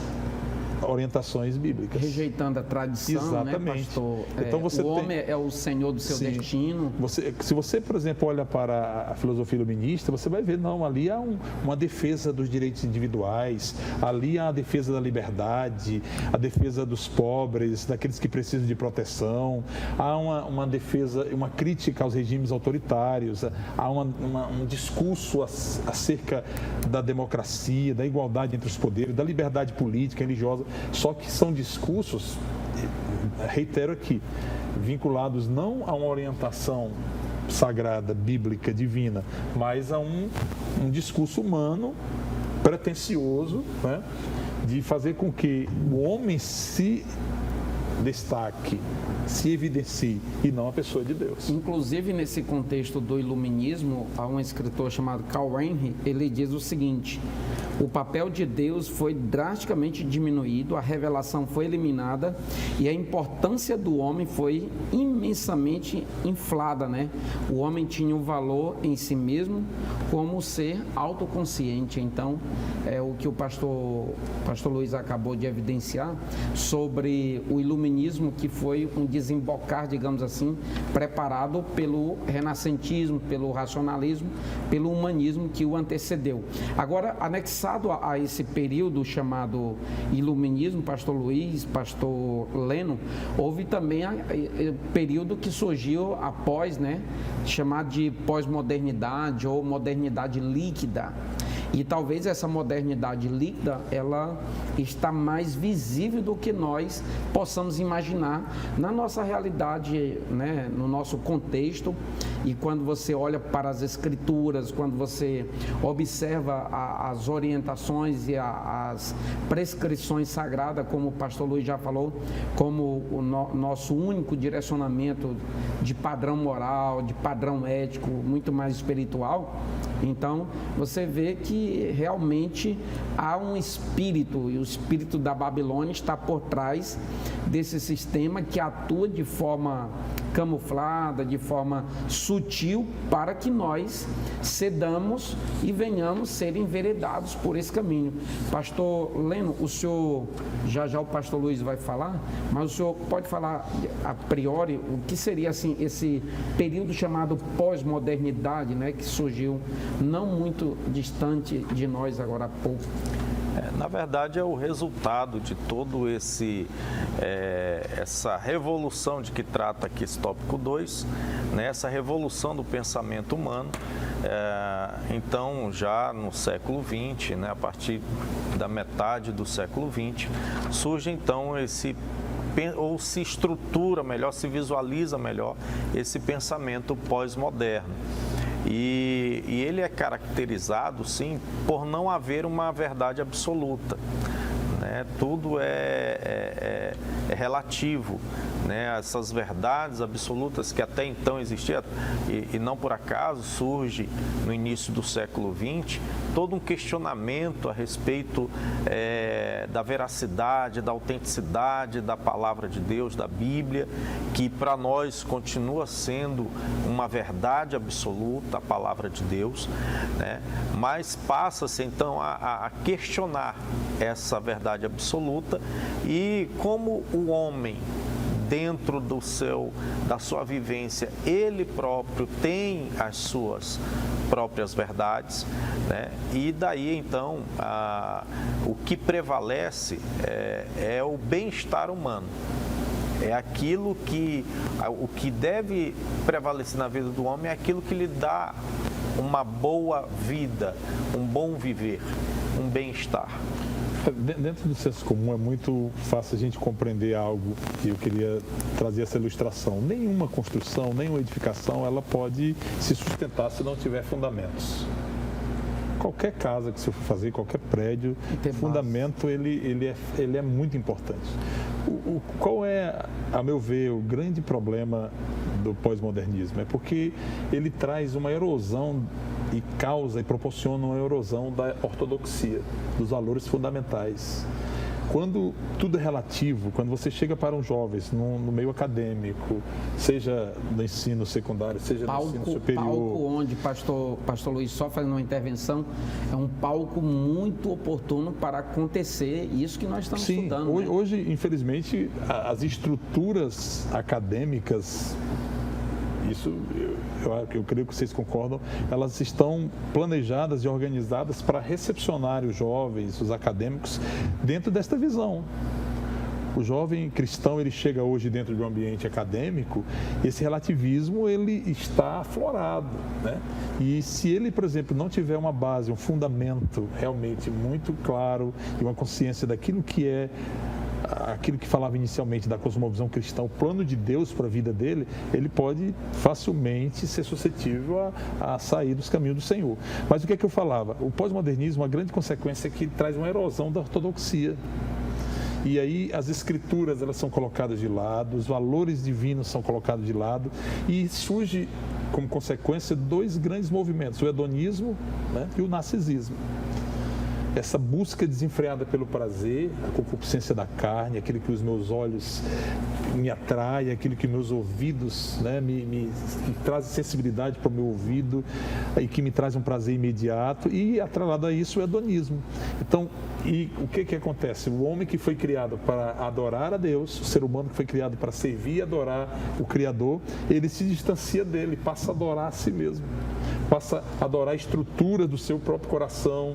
orientações bíblicas. Rejeitando a tradição, exatamente, né, pastor? Então o homem é o senhor do seu destino. Se você, por exemplo, olha para a filosofia iluminista, você vai ver, não, ali há uma defesa dos direitos individuais, ali há a defesa da liberdade, a defesa dos pobres, daqueles que precisam de proteção, há uma defesa, uma crítica aos regimes autoritários, há um discurso acerca da democracia, da igualdade entre os poderes, da liberdade política, religiosa. Só que são discursos, reitero aqui, vinculados não a uma orientação sagrada, bíblica, divina, mas a um discurso humano, pretensioso, né, de fazer com que o homem se destaque, se evidencie, e não a pessoa de Deus. Inclusive, nesse contexto do iluminismo, há um escritor chamado Karl Henry, ele diz o seguinte: o papel de Deus foi drasticamente diminuído, a revelação foi eliminada e a importância do homem foi imensamente inflada, né? O homem tinha um valor em si mesmo como ser autoconsciente. Então, é o que o pastor Luiz acabou de evidenciar sobre o iluminismo, que foi um desembocar, digamos assim, preparado pelo renascentismo, pelo racionalismo, pelo humanismo que o antecedeu. Agora, anexado a esse período chamado iluminismo, pastor Luiz, pastor Leno, houve também o período que surgiu após, né, chamado de pós-modernidade ou modernidade líquida. E talvez essa modernidade líquida, ela está mais visível do que nós possamos imaginar na nossa realidade, né, no nosso contexto. E quando você olha para as escrituras, quando você observa as orientações e as prescrições sagradas, como o pastor Luiz já falou, como o nosso único direcionamento de padrão moral, de padrão ético, muito mais espiritual, então você vê que realmente há um espírito, e o espírito da Babilônia está por trás desse sistema que atua de forma camuflada, de forma sutil, para que nós cedamos e venhamos ser enveredados por esse caminho. Pastor Leno, o senhor, já o pastor Luiz vai falar, mas o senhor pode falar a priori o que seria assim esse período chamado pós-modernidade, né, que surgiu não muito distante de nós agora há pouco? Na verdade, é o resultado de todo essa revolução de que trata aqui esse tópico 2, né? Essa revolução do pensamento humano. Então, já no século XX, né, a partir da metade do século XX, surge então ou se estrutura melhor, se visualiza melhor esse pensamento pós-moderno. E ele é caracterizado, sim, por não haver uma verdade absoluta, né? Tudo é relativo, né? Essas verdades absolutas que até então existiam, e não por acaso surge no início do século XX, todo um questionamento a respeito da veracidade, da autenticidade da palavra de Deus, da Bíblia, que para nós continua sendo uma verdade absoluta, a palavra de Deus, né? Mas passa-se então a questionar essa verdade absoluta, e como o homem, dentro da sua vivência, ele próprio tem as suas próprias verdades, né? E daí então o que prevalece é o bem-estar humano. É aquilo o que deve prevalecer na vida do homem é aquilo que lhe dá uma boa vida, um bom viver, um bem-estar. Dentro do senso comum é muito fácil a gente compreender algo, e eu queria trazer essa ilustração. Nenhuma construção, nenhuma edificação, ela pode se sustentar se não tiver fundamentos. Qualquer casa que você for fazer, qualquer prédio, o fundamento ele é muito importante. Qual é, a meu ver, o grande problema do pós-modernismo? É porque ele traz uma erosão e causa e proporciona uma erosão da ortodoxia, dos valores fundamentais. Quando tudo é relativo, quando você chega para uns jovens no meio acadêmico, seja no ensino secundário, seja no ensino superior... Palco onde, pastor Luiz, só fazendo uma intervenção, é um palco muito oportuno para acontecer isso que nós estamos estudando. Sim, hoje, infelizmente, as estruturas acadêmicas, isso eu creio que vocês concordam, elas estão planejadas e organizadas para recepcionar os jovens, os acadêmicos, dentro desta visão. O jovem cristão, ele chega hoje dentro de um ambiente acadêmico, esse relativismo, ele está aflorado, né? E se ele, por exemplo, não tiver uma base, um fundamento realmente muito claro e uma consciência daquilo que é aquilo que falava inicialmente da cosmovisão cristã, o plano de Deus para a vida dele, ele pode facilmente ser suscetível a sair dos caminhos do Senhor. Mas o que é que eu falava? O pós-modernismo, a grande consequência é que traz uma erosão da ortodoxia. E aí as escrituras, elas são colocadas de lado, os valores divinos são colocados de lado, e surge como consequência dois grandes movimentos, o hedonismo, né, e o narcisismo. Essa busca desenfreada pelo prazer, a concupiscência da carne, aquilo que os meus olhos me atraem, aquilo que meus ouvidos, né, me traz sensibilidade para o meu ouvido e que me traz um prazer imediato, e atrelado a isso o hedonismo. Então, e o que acontece? O homem que foi criado para adorar a Deus, o ser humano que foi criado para servir e adorar o Criador, ele se distancia dele, passa a adorar a si mesmo, passa a adorar a estrutura do seu próprio coração.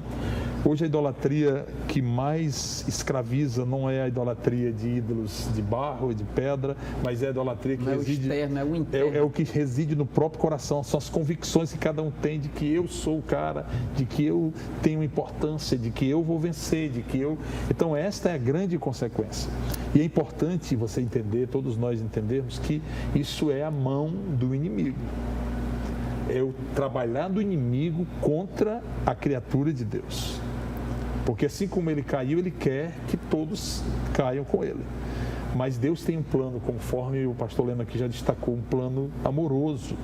Hoje a idolatria que mais escraviza não é a idolatria de ídolos de barro e de pedra, mas é a idolatria que reside... Não é o externo, é o interno. É o que reside no próprio coração, são as convicções que cada um tem de que eu sou o cara, de que eu tenho importância, de que eu vou vencer, de que eu... Então esta é a grande consequência. E é importante você entender, todos nós entendermos, que isso é a mão do inimigo. É o trabalhar do inimigo contra a criatura de Deus. Porque assim como ele caiu, ele quer que todos caiam com ele. Mas Deus tem um plano, conforme o pastor Leno aqui já destacou, um plano amoroso.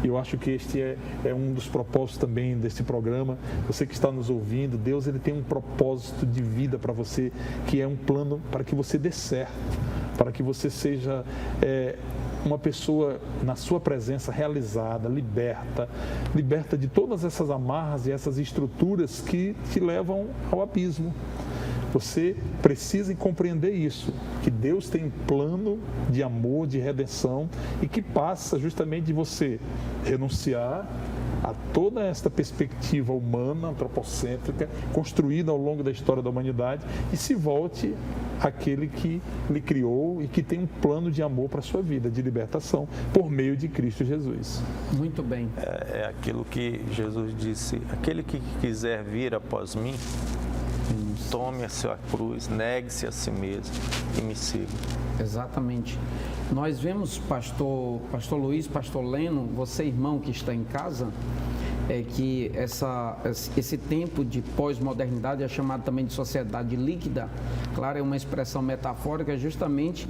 E eu acho que este é um dos propósitos também desse programa. Você que está nos ouvindo, Deus ele tem um propósito de vida para você, que é um plano para que você dê certo, para que você seja uma pessoa na sua presença realizada, liberta de todas essas amarras e essas estruturas que te levam ao abismo. Você precisa compreender isso, que Deus tem um plano de amor, de redenção, e que passa justamente de você renunciar a toda esta perspectiva humana, antropocêntrica, construída ao longo da história da humanidade, e se volte àquele que lhe criou e que tem um plano de amor para a sua vida, de libertação, por meio de Cristo Jesus. Muito bem. É aquilo que Jesus disse: aquele que quiser vir após mim, tome a sua cruz, negue-se a si mesmo e me siga. Exatamente. Nós vemos, pastor Luiz, pastor Leno, você irmão que está em casa, que esse tempo de pós-modernidade é chamado também de sociedade líquida. Claro, é uma expressão metafórica justamente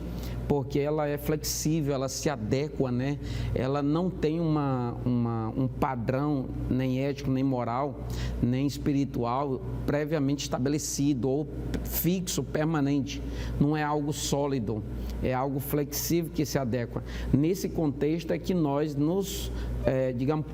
porque ela é flexível, ela se adequa, né? Ela não tem um padrão nem ético, nem moral, nem espiritual previamente estabelecido ou fixo, permanente. Não é algo sólido, é algo flexível que se adequa. Nesse contexto é que nós nos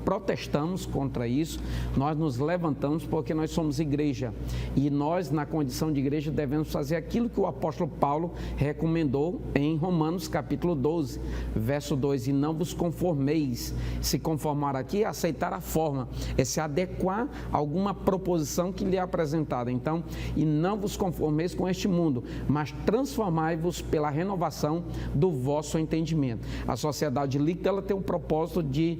protestamos contra isso, nós nos levantamos porque nós somos igreja e nós, na condição de igreja, devemos fazer aquilo que o apóstolo Paulo recomendou em Romanos capítulo 12, verso 2: e não vos conformeis. Se conformar aqui é aceitar a forma, é se adequar a alguma proposição que lhe é apresentada. Então, e não vos conformeis com este mundo, mas transformai-vos pela renovação do vosso entendimento. A sociedade líquida, ela tem um propósito de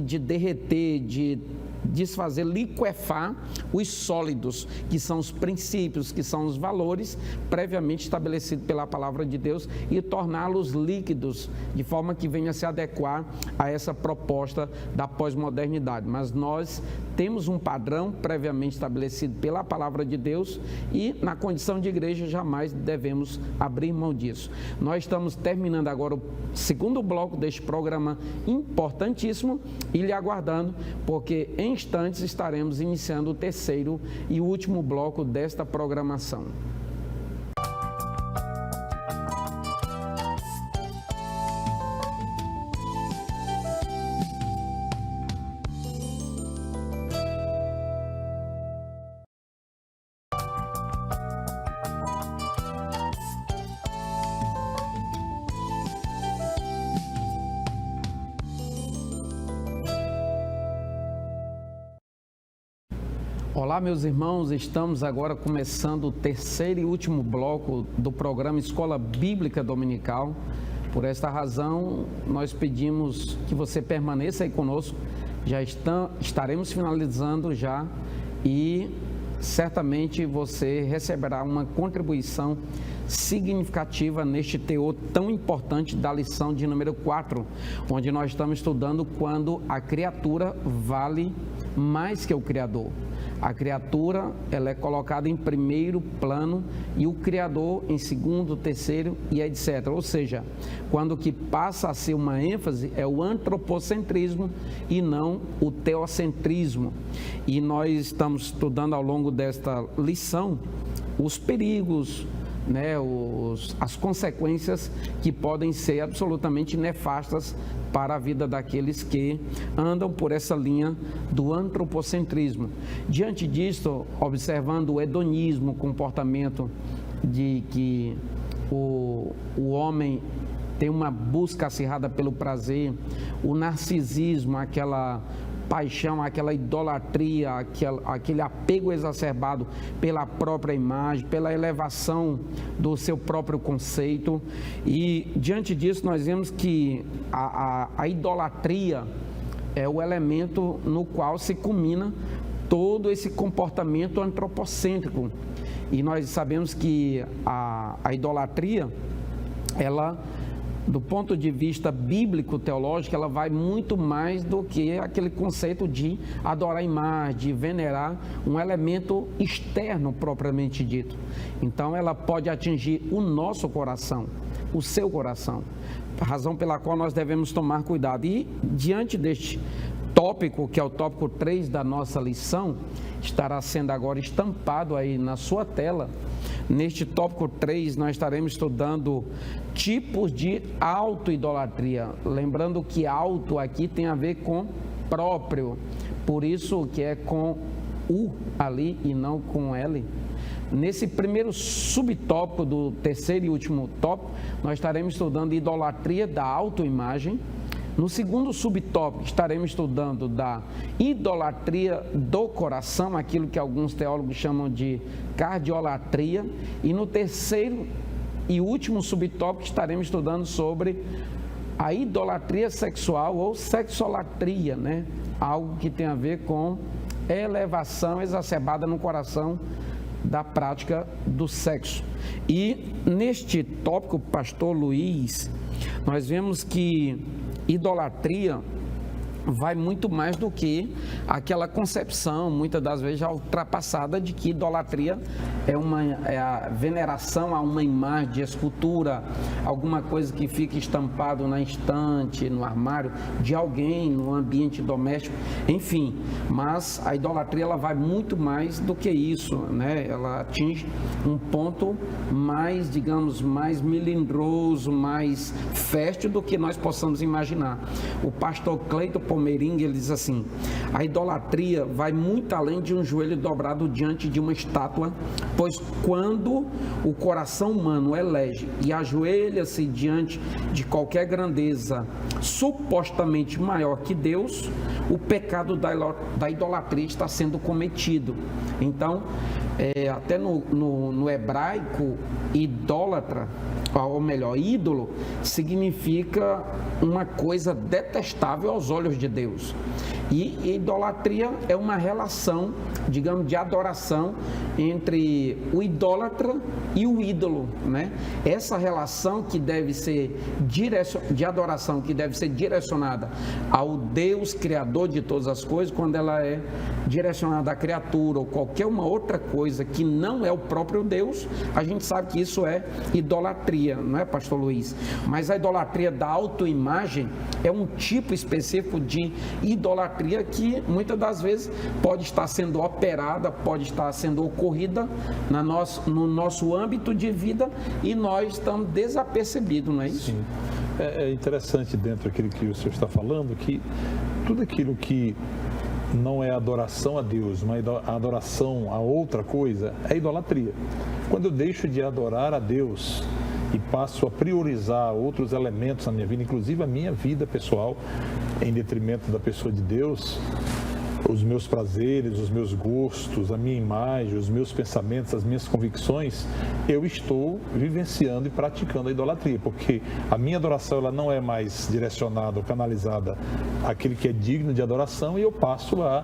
de derreter, de desfazer, liquefar os sólidos, que são os princípios, que são os valores previamente estabelecidos pela palavra de Deus, e torná-los líquidos, de forma que venha se adequar a essa proposta da pós-modernidade. Mas nós temos um padrão previamente estabelecido pela palavra de Deus e, na condição de igreja, jamais devemos abrir mão disso. Nós estamos terminando agora o segundo bloco deste programa importantíssimo e lhe aguardando, porque em instantes estaremos iniciando o terceiro e último bloco desta programação. Olá, meus irmãos, estamos agora começando o terceiro e último bloco do programa Escola Bíblica Dominical. Por esta razão, nós pedimos que você permaneça aí conosco. Estaremos finalizando já e certamente você receberá uma contribuição significativa neste teor tão importante da lição de número 4, onde nós estamos estudando quando a criatura vale mais que o Criador. A criatura, ela é colocada em primeiro plano e o Criador em segundo, terceiro e etc. Ou seja, quando que passa a ser uma ênfase é o antropocentrismo e não o teocentrismo. E nós estamos estudando ao longo desta lição os perigos, né, as consequências que podem ser absolutamente nefastas para a vida daqueles que andam por essa linha do antropocentrismo. Diante disso, observando o hedonismo, o comportamento de que o homem tem uma busca acirrada pelo prazer, o narcisismo, aquela paixão, aquela idolatria, aquele apego exacerbado pela própria imagem, pela elevação do seu próprio conceito. E diante disso nós vemos que a idolatria é o elemento no qual se culmina todo esse comportamento antropocêntrico. E nós sabemos que a idolatria, ela, do ponto de vista bíblico, teológico, ela vai muito mais do que aquele conceito de adorar a imagem, de venerar um elemento externo propriamente dito. Então ela pode atingir o nosso coração, o seu coração, a razão pela qual nós devemos tomar cuidado. E diante deste tópico, que é o tópico 3 da nossa lição, estará sendo agora estampado aí na sua tela. Neste tópico 3, nós estaremos estudando tipos de auto-idolatria. Lembrando que auto aqui tem a ver com próprio, por isso que é com U ali e não com L. Nesse primeiro subtópico do terceiro e último tópico, nós estaremos estudando idolatria da autoimagem. No segundo subtópico, estaremos estudando da idolatria do coração, aquilo que alguns teólogos chamam de cardiolatria. E no terceiro e último subtópico, estaremos estudando sobre a idolatria sexual ou sexolatria, né? Algo que tem a ver com elevação exacerbada no coração da prática do sexo. E neste tópico, pastor Luiz, nós vemos que idolatria vai muito mais do que aquela concepção, muitas das vezes já ultrapassada, de que idolatria é a veneração a uma imagem de escultura, alguma coisa que fica estampado na estante, no armário de alguém, no ambiente doméstico, enfim. Mas a idolatria, ela vai muito mais do que isso, né? Ela atinge um ponto mais, digamos, mais melindroso, mais fértil do que nós possamos imaginar. O pastor Cleiton Pomering, ele diz assim: a idolatria vai muito além de um joelho dobrado diante de uma estátua, pois quando o coração humano elege e ajoelha-se diante de qualquer grandeza supostamente maior que Deus, o pecado da idolatria está sendo cometido. Então, até no hebraico, idólatra, ou melhor, ídolo, significa uma coisa detestável aos olhos de Deus. E idolatria é uma relação, digamos, de adoração entre o idólatra e o ídolo, né? Essa relação que deve ser de adoração, que deve ser direcionada ao Deus Criador de todas as coisas, quando ela é direcionada à criatura ou qualquer uma outra coisa que não é o próprio Deus, a gente sabe que isso é idolatria, não é, pastor Luiz? Mas a idolatria da autoimagem é um tipo específico de idolatria que muitas das vezes pode estar sendo operada, pode estar sendo ocorrida no nosso âmbito de vida e nós estamos desapercebidos, não é isso? Sim. É interessante dentro daquilo que o senhor está falando, que tudo aquilo que não é adoração a Deus, mas adoração a outra coisa, é idolatria. Quando eu deixo de adorar a Deus e passo a priorizar outros elementos na minha vida, inclusive a minha vida pessoal, em detrimento da pessoa de Deus, os meus prazeres, os meus gostos, a minha imagem, os meus pensamentos, as minhas convicções, eu estou vivenciando e praticando a idolatria, porque a minha adoração, ela não é mais direcionada ou canalizada àquele que é digno de adoração, e eu passo a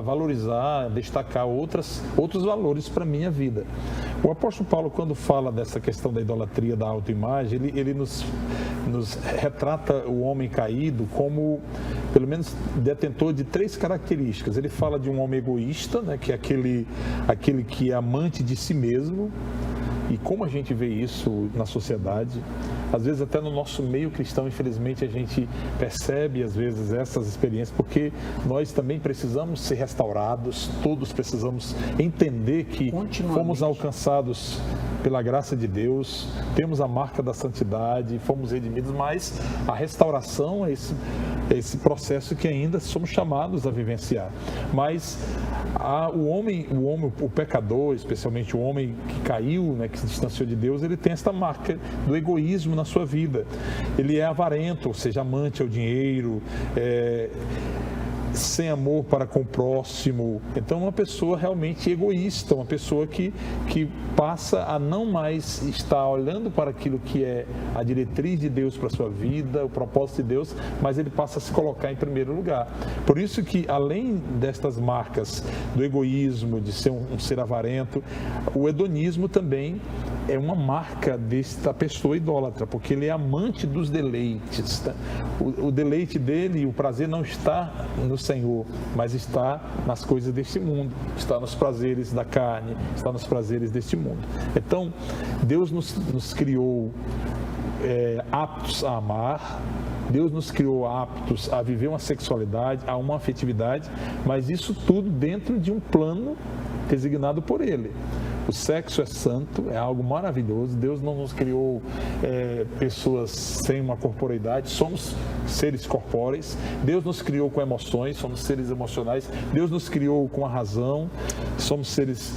valorizar, a destacar outros valores para a minha vida. O apóstolo Paulo, quando fala dessa questão da idolatria, da autoimagem, ele nos retrata o homem caído como pelo menos detentor de 3 características. Ele fala de um homem egoísta, né, que é aquele que é amante de si mesmo. E como a gente vê isso na sociedade, às vezes até no nosso meio cristão, infelizmente, a gente percebe às vezes essas experiências, porque nós também precisamos ser restaurados, todos precisamos entender que fomos alcançados pela graça de Deus, temos a marca da santidade, fomos redimidos, mas a restauração é esse processo que ainda somos chamados a vivenciar. Mas o pecador, especialmente o homem que caiu, né, que se distanciou de Deus, ele tem essa marca do egoísmo na sua vida. Ele é avarento, ou seja, amante ao dinheiro, sem amor para com o próximo. Então, uma pessoa realmente egoísta, uma pessoa que passa a não mais estar olhando para aquilo que é a diretriz de Deus para a sua vida, o propósito de Deus, mas ele passa a se colocar em primeiro lugar. Por isso que, além destas marcas do egoísmo, de ser um ser avarento, o hedonismo também é uma marca desta pessoa idólatra, porque ele é amante dos deleites. Tá? O deleite dele, o prazer não está no Senhor, mas está nas coisas deste mundo, está nos prazeres da carne, está nos prazeres deste mundo. Então, Deus nos criou aptos a amar, Deus nos criou aptos a viver uma sexualidade, a uma afetividade, mas isso tudo dentro de um plano designado por Ele. O sexo é santo, é algo maravilhoso. Deus não nos criou pessoas sem uma corporeidade, somos seres corpóreis. Deus nos criou com emoções, somos seres emocionais. Deus nos criou com a razão, somos seres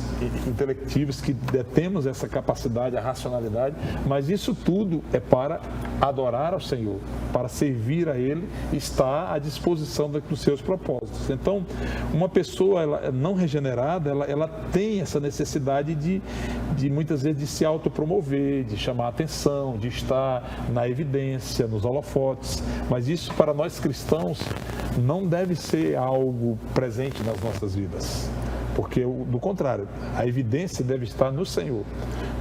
intelectivos que detemos essa capacidade, a racionalidade. Mas isso tudo é para adorar ao Senhor, para servir a Ele, estar à disposição dos seus propósitos. Então, uma pessoa não regenerada, ela tem essa necessidade de muitas vezes de se autopromover, de chamar a atenção, de estar na evidência, nos holofotes. Mas isso para nós cristãos não deve ser algo presente nas nossas vidas. Porque, do contrário, a evidência deve estar no Senhor.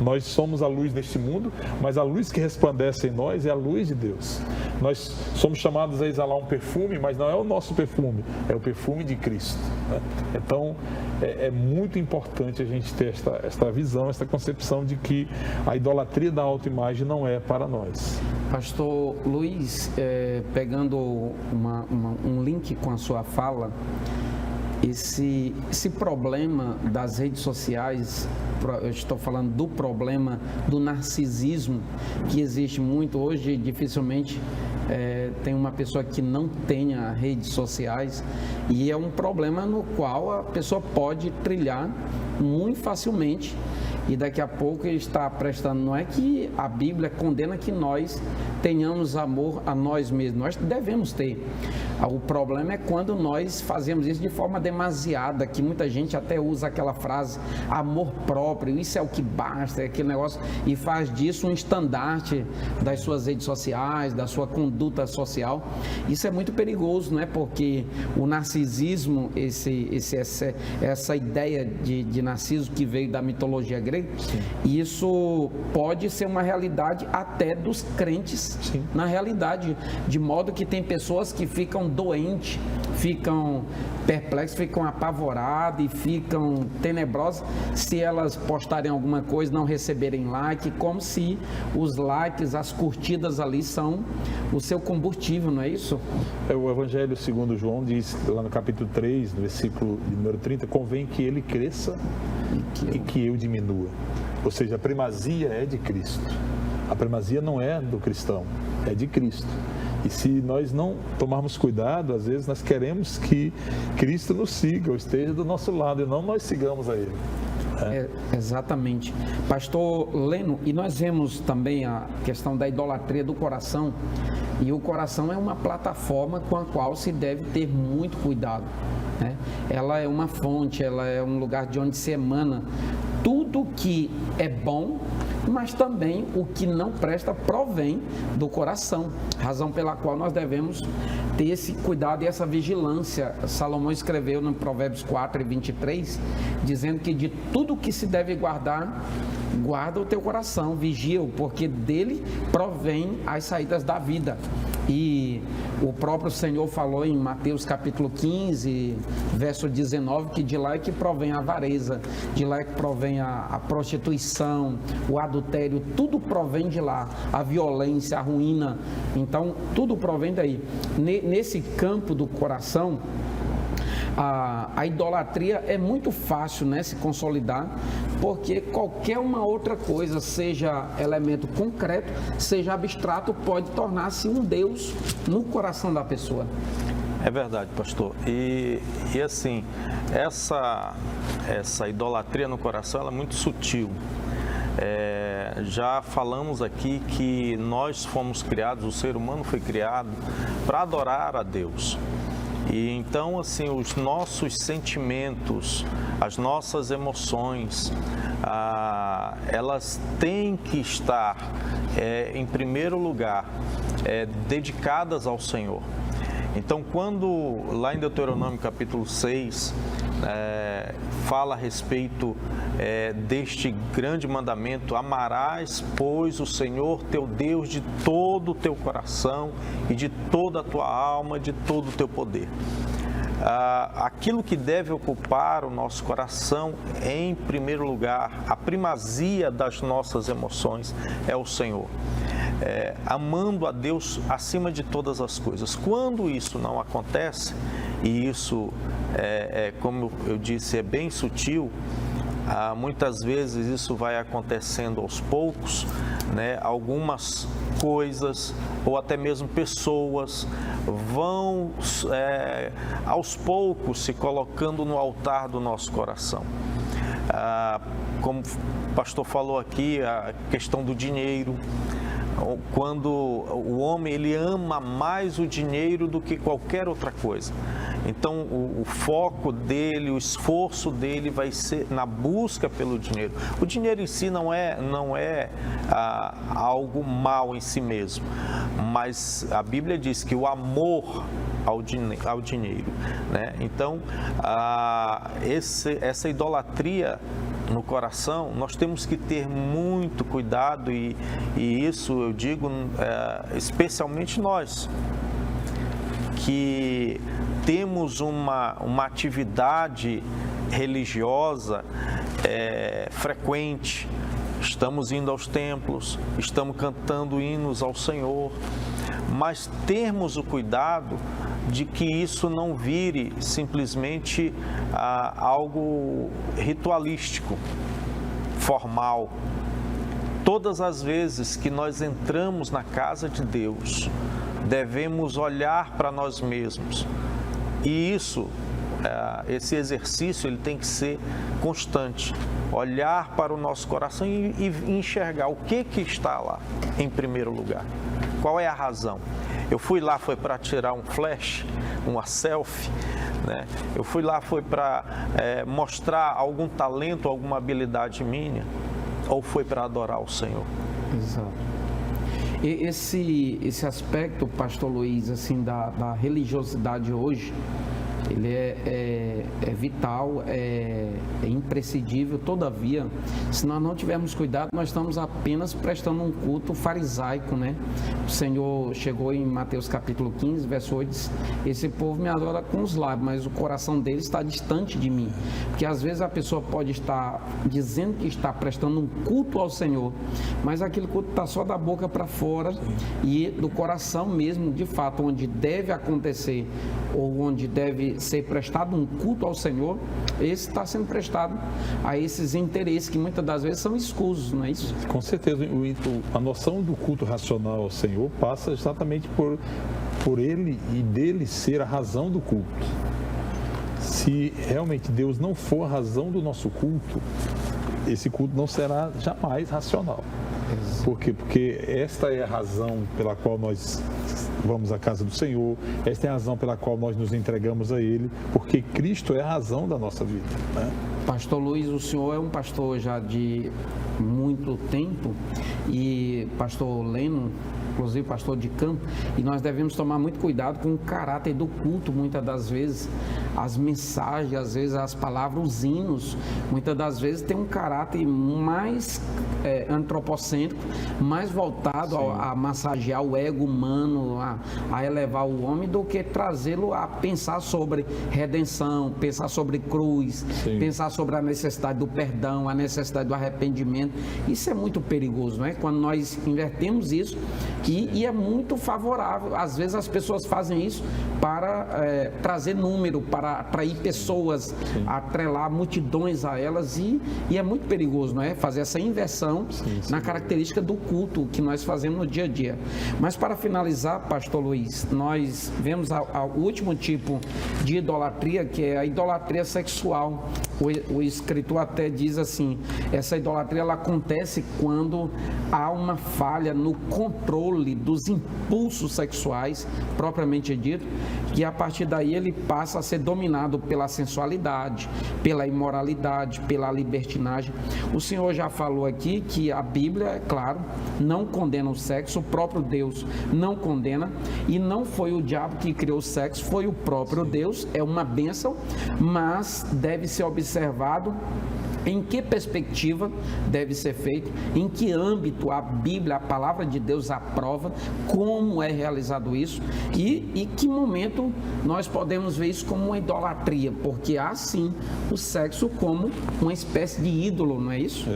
Nós somos a luz deste mundo, mas a luz que resplandece em nós é a luz de Deus. Nós somos chamados a exalar um perfume, mas não é o nosso perfume, é o perfume de Cristo. Né? Então, é muito importante a gente ter esta visão, esta concepção de que a idolatria da autoimagem não é para nós. Pastor Luiz, pegando um link com a sua fala, esse problema das redes sociais, eu estou falando do problema do narcisismo que existe muito hoje. Dificilmente tem uma pessoa que não tenha redes sociais, e é um problema no qual a pessoa pode trilhar muito facilmente, e daqui a pouco ele está prestando. Não é que a Bíblia condena que nós tenhamos amor a nós mesmos, nós devemos ter. O problema é quando nós fazemos isso de forma demasiada, que muita gente até usa aquela frase amor próprio, isso é o que basta, é aquele negócio, e faz disso um estandarte das suas redes sociais, da sua conduta social. Isso é muito perigoso, não é? Porque o narcisismo, essa ideia de narciso que veio da mitologia grega, sim, isso pode ser uma realidade até dos crentes. Sim. Na realidade, de modo que tem pessoas que ficam doentes, ficam perplexas, ficam apavoradas e ficam tenebrosas se elas postarem alguma coisa, não receberem like, como se os likes, as curtidas ali são o seu combustível, não é isso? O Evangelho segundo João diz, lá no capítulo 3, no versículo de número 30, convém que ele cresça e que eu diminua. Ou seja, a primazia é de Cristo. A primazia não é do cristão, é de Cristo. E se nós não tomarmos cuidado, às vezes nós queremos que Cristo nos siga, ou esteja do nosso lado, e não nós sigamos a Ele. Exatamente. Pastor Leno, e nós vemos também a questão da idolatria do coração, e o coração é uma plataforma com a qual se deve ter muito cuidado, né? Ela é uma fonte, ela é um lugar de onde se emana tudo que é bom, mas também o que não presta provém do coração, razão pela qual nós devemos ter esse cuidado e essa vigilância. Salomão escreveu no Provérbios 4:23, dizendo que de tudo que se deve guardar, guarda o teu coração, vigia-o, porque dele provém as saídas da vida. E o próprio Senhor falou em Mateus capítulo 15, verso 19, que de lá é que provém a avareza, de lá é que provém a prostituição, o adultério, tudo provém de lá, a violência, a ruína. Então, tudo provém daí. Nesse campo do coração, a idolatria é muito fácil, né, se consolidar, porque qualquer uma outra coisa, seja elemento concreto, seja abstrato, pode tornar-se um Deus no coração da pessoa. É verdade, pastor. E assim, essa idolatria no coração, ela é muito sutil. Já falamos aqui que nós fomos criados, o ser humano foi criado para adorar a Deus. E então, assim, os nossos sentimentos, as nossas emoções, elas têm que estar, em primeiro lugar, dedicadas ao Senhor. Então, quando lá em Deuteronômio capítulo 6, fala a respeito deste grande mandamento: amarás, pois, o Senhor teu Deus de todo o teu coração e de toda a tua alma, de todo o teu poder. Aquilo que deve ocupar o nosso coração, em primeiro lugar, a primazia das nossas emoções é o Senhor. Amando a Deus acima de todas as coisas. Quando isso não acontece, e isso, como eu disse, é bem sutil, muitas vezes isso vai acontecendo aos poucos, né? Algumas coisas ou até mesmo pessoas vão aos poucos se colocando no altar do nosso coração. Como o pastor falou aqui, a questão do dinheiro. Quando o homem ele ama mais o dinheiro do que qualquer outra coisa. Então o foco dele, o esforço dele vai ser na busca pelo dinheiro. O dinheiro em si não é algo mal em si mesmo, mas a Bíblia diz que o amor ao dinheiro, né? Então essa idolatria no coração, nós temos que ter muito cuidado e isso eu digo especialmente nós, que temos uma atividade religiosa frequente, estamos indo aos templos, estamos cantando hinos ao Senhor, mas termos o cuidado de que isso não vire simplesmente algo ritualístico, formal. Todas as vezes que nós entramos na casa de Deus, devemos olhar para nós mesmos. E esse exercício ele tem que ser constante. Olhar para o nosso coração e enxergar o que está lá em primeiro lugar. Qual é a razão? Eu fui lá, foi para tirar um flash, uma selfie, né? Eu fui lá, foi para mostrar algum talento, alguma habilidade minha, ou foi para adorar o Senhor? Exato. E esse aspecto, pastor Luiz, assim, da religiosidade hoje, ele é vital, é imprescindível. Todavia, se nós não tivermos cuidado, nós estamos apenas prestando um culto farisaico, né? O Senhor chegou em Mateus capítulo 15, verso 8, diz: esse povo me adora com os lábios, mas o coração deles está distante de mim. Porque às vezes a pessoa pode estar dizendo que está prestando um culto ao Senhor, mas aquele culto está só da boca para fora, e do coração mesmo, de fato, onde deve acontecer ou onde deve ser prestado um culto ao Senhor, esse está sendo prestado a esses interesses que muitas das vezes são escusos, não é isso? Com certeza, a noção do culto racional ao Senhor passa exatamente por ele e dele ser a razão do culto. Se realmente Deus não for a razão do nosso culto, esse culto não será jamais racional. Por quê? Porque esta é a razão pela qual nós vamos à casa do Senhor, esta é a razão pela qual nós nos entregamos a Ele, porque Cristo é a razão da nossa vida, né? Pastor Luiz, o senhor é um pastor já de muito tempo, e pastor Leno, inclusive pastor de campo, e nós devemos tomar muito cuidado com o caráter do culto, muitas das vezes. as mensagens, às vezes as palavras, os hinos, muitas das vezes tem um caráter mais antropocêntrico, mais voltado a massagear o ego humano, a elevar o homem, do que trazê-lo a pensar sobre redenção, pensar sobre cruz, pensar sobre a necessidade do perdão, a necessidade do arrependimento. Isso é muito perigoso, não é? Quando nós invertemos isso, e é muito favorável. Às vezes as pessoas fazem isso para trazer número, para atrair pessoas, atrelar multidões a elas, e é muito perigoso, não é? Fazer essa inversão na característica do culto que nós fazemos no dia a dia. Mas para finalizar, pastor Luiz, nós vemos o último tipo de idolatria, que é a idolatria sexual. O escritor até diz assim: essa idolatria ela acontece quando há uma falha no controle dos impulsos sexuais, propriamente dito, que a partir daí ele passa a ser dominado pela sensualidade, pela imoralidade, pela libertinagem. O Senhor já falou aqui que a Bíblia, é claro, não condena o sexo, o próprio Deus não condena, e não foi o diabo que criou o sexo, foi o próprio Deus, é uma bênção, mas deve ser observado em que perspectiva deve ser feito, em que âmbito a Bíblia, a palavra de Deus aprova, como é realizado isso, e que momento nós podemos ver isso como uma idolatria, porque há sim o sexo como uma espécie de ídolo, não é isso?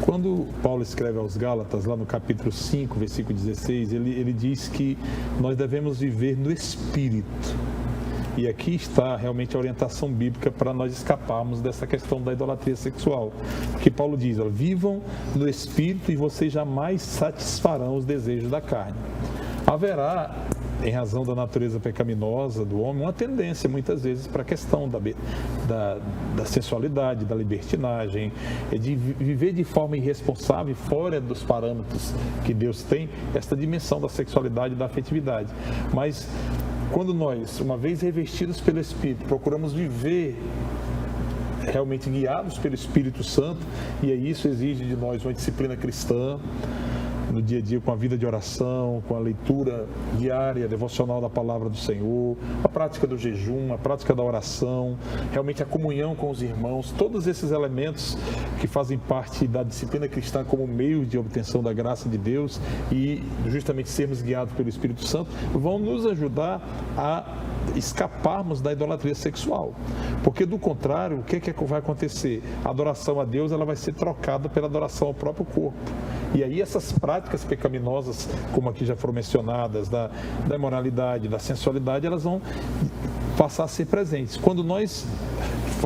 Quando Paulo escreve aos Gálatas, lá no capítulo 5, versículo 16, ele diz que nós devemos viver no Espírito. E aqui está realmente a orientação bíblica para nós escaparmos dessa questão da idolatria sexual. Porque Paulo diz: vivam no Espírito e vocês jamais satisfarão os desejos da carne. Haverá, em razão da natureza pecaminosa do homem, uma tendência muitas vezes para a questão da sensualidade, da libertinagem, de viver de forma irresponsável, fora dos parâmetros que Deus tem, esta dimensão da sexualidade e da afetividade. Mas quando nós, uma vez revestidos pelo Espírito, procuramos viver realmente guiados pelo Espírito Santo, e aí isso exige de nós uma disciplina cristã, no dia a dia, com a vida de oração, com a leitura diária, devocional da palavra do Senhor, a prática do jejum, a prática da oração, realmente a comunhão com os irmãos, todos esses elementos que fazem parte da disciplina cristã como meio de obtenção da graça de Deus e justamente sermos guiados pelo Espírito Santo, vão nos ajudar a escaparmos da idolatria sexual, porque do contrário, o que vai acontecer? A adoração a Deus ela vai ser trocada pela adoração ao próprio corpo, e aí essas práticas pecaminosas, como aqui já foram mencionadas, da imoralidade, da sensualidade, elas vão passar a ser presentes. Quando nós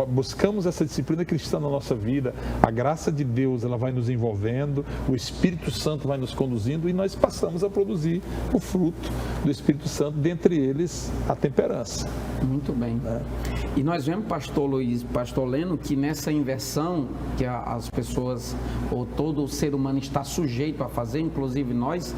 buscamos essa disciplina cristã na nossa vida, a graça de Deus ela vai nos envolvendo, o Espírito Santo vai nos conduzindo e nós passamos a produzir o fruto do Espírito Santo, dentre eles a temperança. Muito bem. E nós vemos, pastor Luiz, pastor Leno, que nessa inversão que as pessoas, ou todo o ser humano está sujeito a fazer, inclusive nós,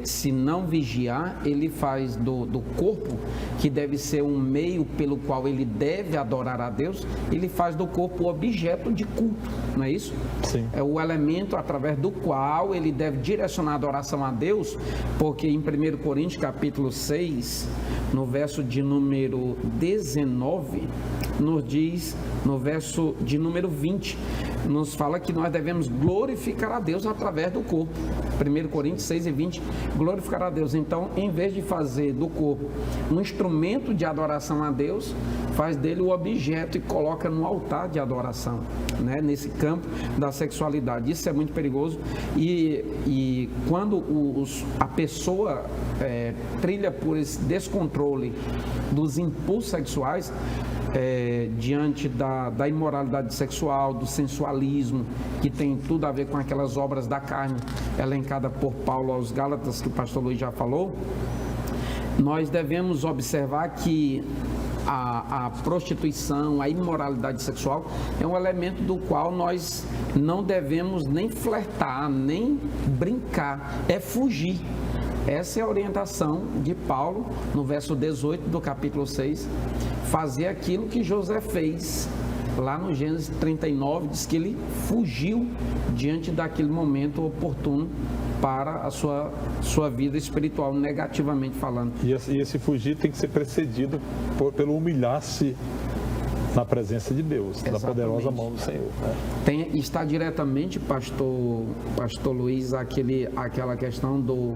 se não vigiar, ele faz do corpo, que deve ser um meio pelo qual ele deve adorar a Deus, ele faz do corpo objeto de culto, não é isso? Sim. É o elemento através do qual ele deve direcionar a adoração a Deus, porque em 1 Coríntios capítulo 6, no verso de número 19, nos diz, no verso de número 20, nos fala que nós devemos glorificar a Deus através do corpo. 1 Coríntios 6 e 20, glorificar a Deus. Então, em vez de fazer do corpo um instrumento de adoração a Deus, faz dele o objeto e coloca no altar de adoração, né? Nesse campo da sexualidade. Isso é muito perigoso, e quando a pessoa trilha por esse descontrole dos impulsos sexuais, diante da imoralidade sexual, do sensualismo, que tem tudo a ver com aquelas obras da carne elencada por Paulo aos Gálatas, que o pastor Luiz já falou, nós devemos observar que a prostituição, a imoralidade sexual é um elemento do qual nós não devemos nem flertar, nem brincar, é fugir. Essa é a orientação de Paulo no verso 18 do capítulo 6, fazer aquilo que José fez, lá no Gênesis 39, diz que ele fugiu diante daquele momento oportuno para a sua vida espiritual, negativamente falando. E esse fugir tem que ser precedido pelo humilhar-se na presença de Deus, Exatamente. Da poderosa mão do Senhor. Né? Está diretamente, pastor Luiz, aquela questão do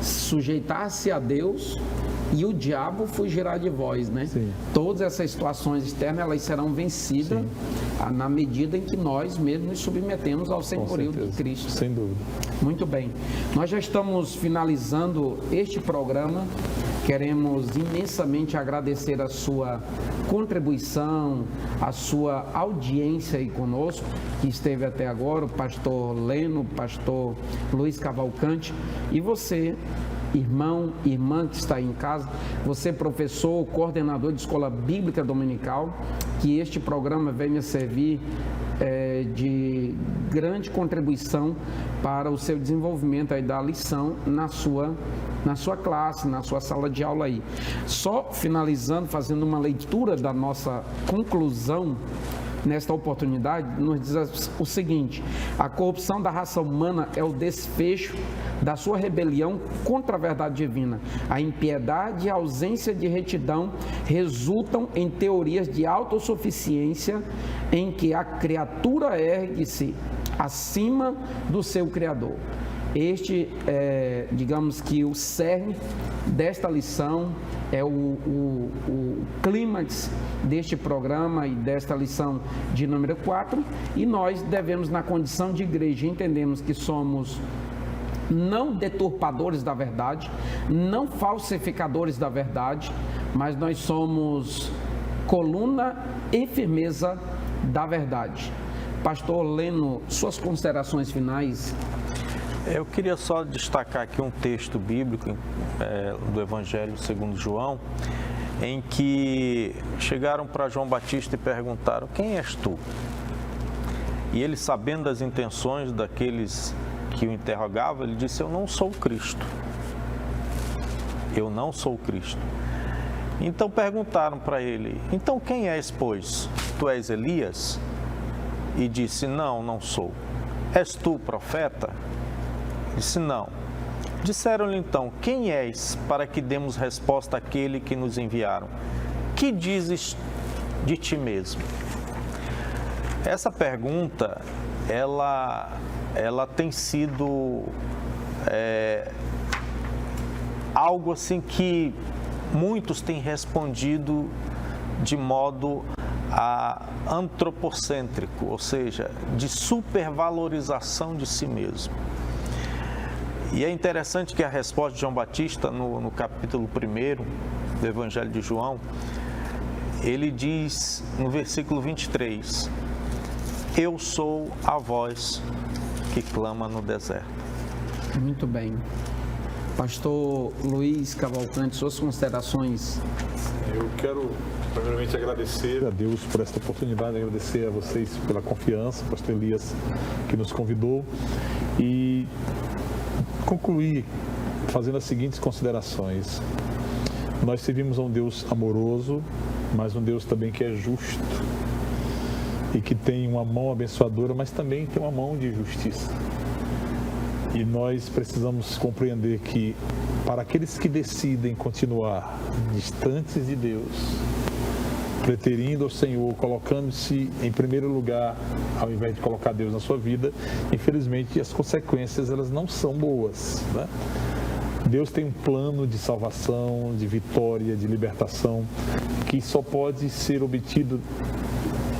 sujeitar-se a Deus e o diabo fugirá de vós, né? Sim. Todas essas situações externas, elas serão vencidas na medida em que nós mesmos nos submetemos ao senhorio de Cristo. Sem dúvida. Muito bem. Nós já estamos finalizando este programa. Queremos imensamente agradecer a sua contribuição, a sua audiência aí conosco, que esteve até agora, o pastor Leno, o pastor Luiz Cavalcante, e você, irmão, irmã que está aí em casa, você professor, coordenador de escola bíblica dominical, que este programa venha servir de grande contribuição para o seu desenvolvimento aí da lição na sua classe, na sua sala de aula aí. Só finalizando, fazendo uma leitura da nossa conclusão nesta oportunidade, nos diz o seguinte: a corrupção da raça humana é o desfecho da sua rebelião contra a verdade divina. A impiedade e a ausência de retidão resultam em teorias de autossuficiência em que a criatura ergue-se acima do seu Criador. Este é, digamos que, o cerne desta lição, é o clímax deste programa e desta lição de número 4, e nós devemos, na condição de igreja, entendemos que somos não deturpadores da verdade, não falsificadores da verdade, mas nós somos coluna e firmeza da verdade. Pastor Leno, suas considerações finais. Eu queria só destacar aqui um texto bíblico do Evangelho segundo João, em que chegaram para João Batista e perguntaram: quem és tu? E ele, sabendo das intenções daqueles que o interrogavam, ele disse: eu não sou o Cristo. Eu não sou o Cristo. Então perguntaram para ele: então quem és, pois? Tu és Elias? E disse: não, não sou. És tu profeta? Disse: não. Disseram-lhe então: quem és, para que demos resposta àquele que nos enviaram? Que dizes de ti mesmo? Essa pergunta, ela tem sido algo assim que muitos têm respondido de modo antropocêntrico, ou seja, de supervalorização de si mesmo. E é interessante que a resposta de João Batista, no capítulo 1 do Evangelho de João, ele diz no versículo 23, eu sou a voz que clama no deserto. Muito bem. Pastor Luiz Cavalcante, suas considerações. Eu quero primeiramente agradecer a Deus por esta oportunidade, agradecer a vocês pela confiança, pastor Elias, que nos convidou, e concluir fazendo as seguintes considerações. Nós servimos a um Deus amoroso, mas um Deus também que é justo e que tem uma mão abençoadora, mas também tem uma mão de justiça. E nós precisamos compreender que, para aqueles que decidem continuar distantes de Deus, preterindo ao Senhor, colocando-se em primeiro lugar, ao invés de colocar Deus na sua vida, infelizmente as consequências elas não são boas, né? Deus tem um plano de salvação, de vitória, de libertação, que só pode ser obtido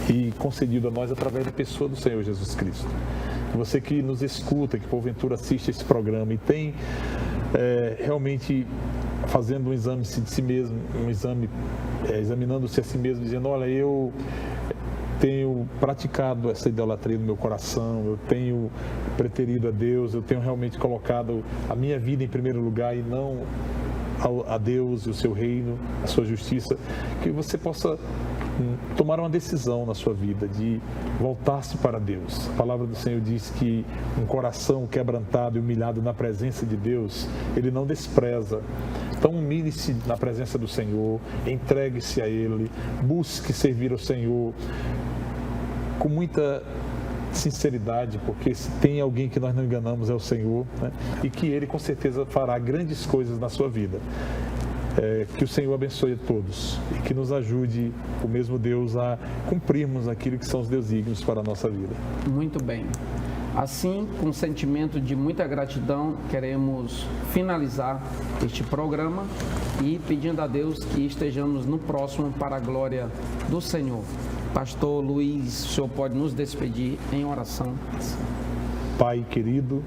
e concedido a nós através da pessoa do Senhor Jesus Cristo. Você que nos escuta, que porventura assiste esse programa e tem realmente fazendo um exame de si mesmo, examinando-se a si mesmo, dizendo: olha, eu tenho praticado essa idolatria no meu coração, eu tenho preterido a Deus, eu tenho realmente colocado a minha vida em primeiro lugar e não a Deus e o seu reino, a sua justiça, que você possa tomar uma decisão na sua vida de voltar-se para Deus. A palavra do Senhor diz que um coração quebrantado e humilhado na presença de Deus, Ele não despreza. Então humilhe-se na presença do Senhor, entregue-se a Ele, busque servir ao Senhor, com muita sinceridade, porque se tem alguém que nós não enganamos é o Senhor, né? E que Ele com certeza fará grandes coisas na sua vida. Que o Senhor abençoe a todos e que nos ajude, o mesmo Deus, a cumprirmos aquilo que são os desígnios para a nossa vida. Muito bem. Assim, com um sentimento de muita gratidão, queremos finalizar este programa e pedindo a Deus que estejamos no próximo para a glória do Senhor. Pastor Luiz, o senhor pode nos despedir em oração. Pai querido,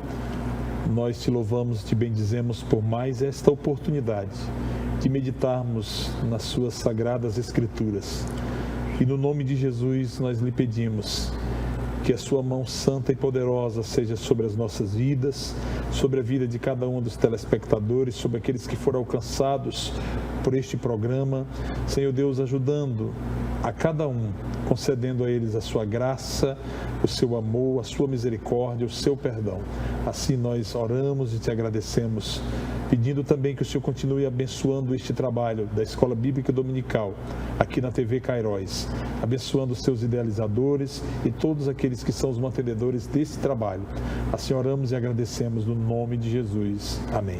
nós te louvamos e te bendizemos por mais esta oportunidade de meditarmos nas suas sagradas Escrituras. E no nome de Jesus nós lhe pedimos que a sua mão santa e poderosa seja sobre as nossas vidas, sobre a vida de cada um dos telespectadores, sobre aqueles que foram alcançados por este programa. Senhor Deus, ajudando a cada um, concedendo a eles a sua graça, o seu amor, a sua misericórdia, o seu perdão. Assim nós oramos e te agradecemos, pedindo também que o Senhor continue abençoando este trabalho da Escola Bíblica Dominical, aqui na TV Cairóis, abençoando os seus idealizadores e todos aqueles que são os mantenedores desse trabalho. Assim oramos e agradecemos no nome de Jesus. Amém.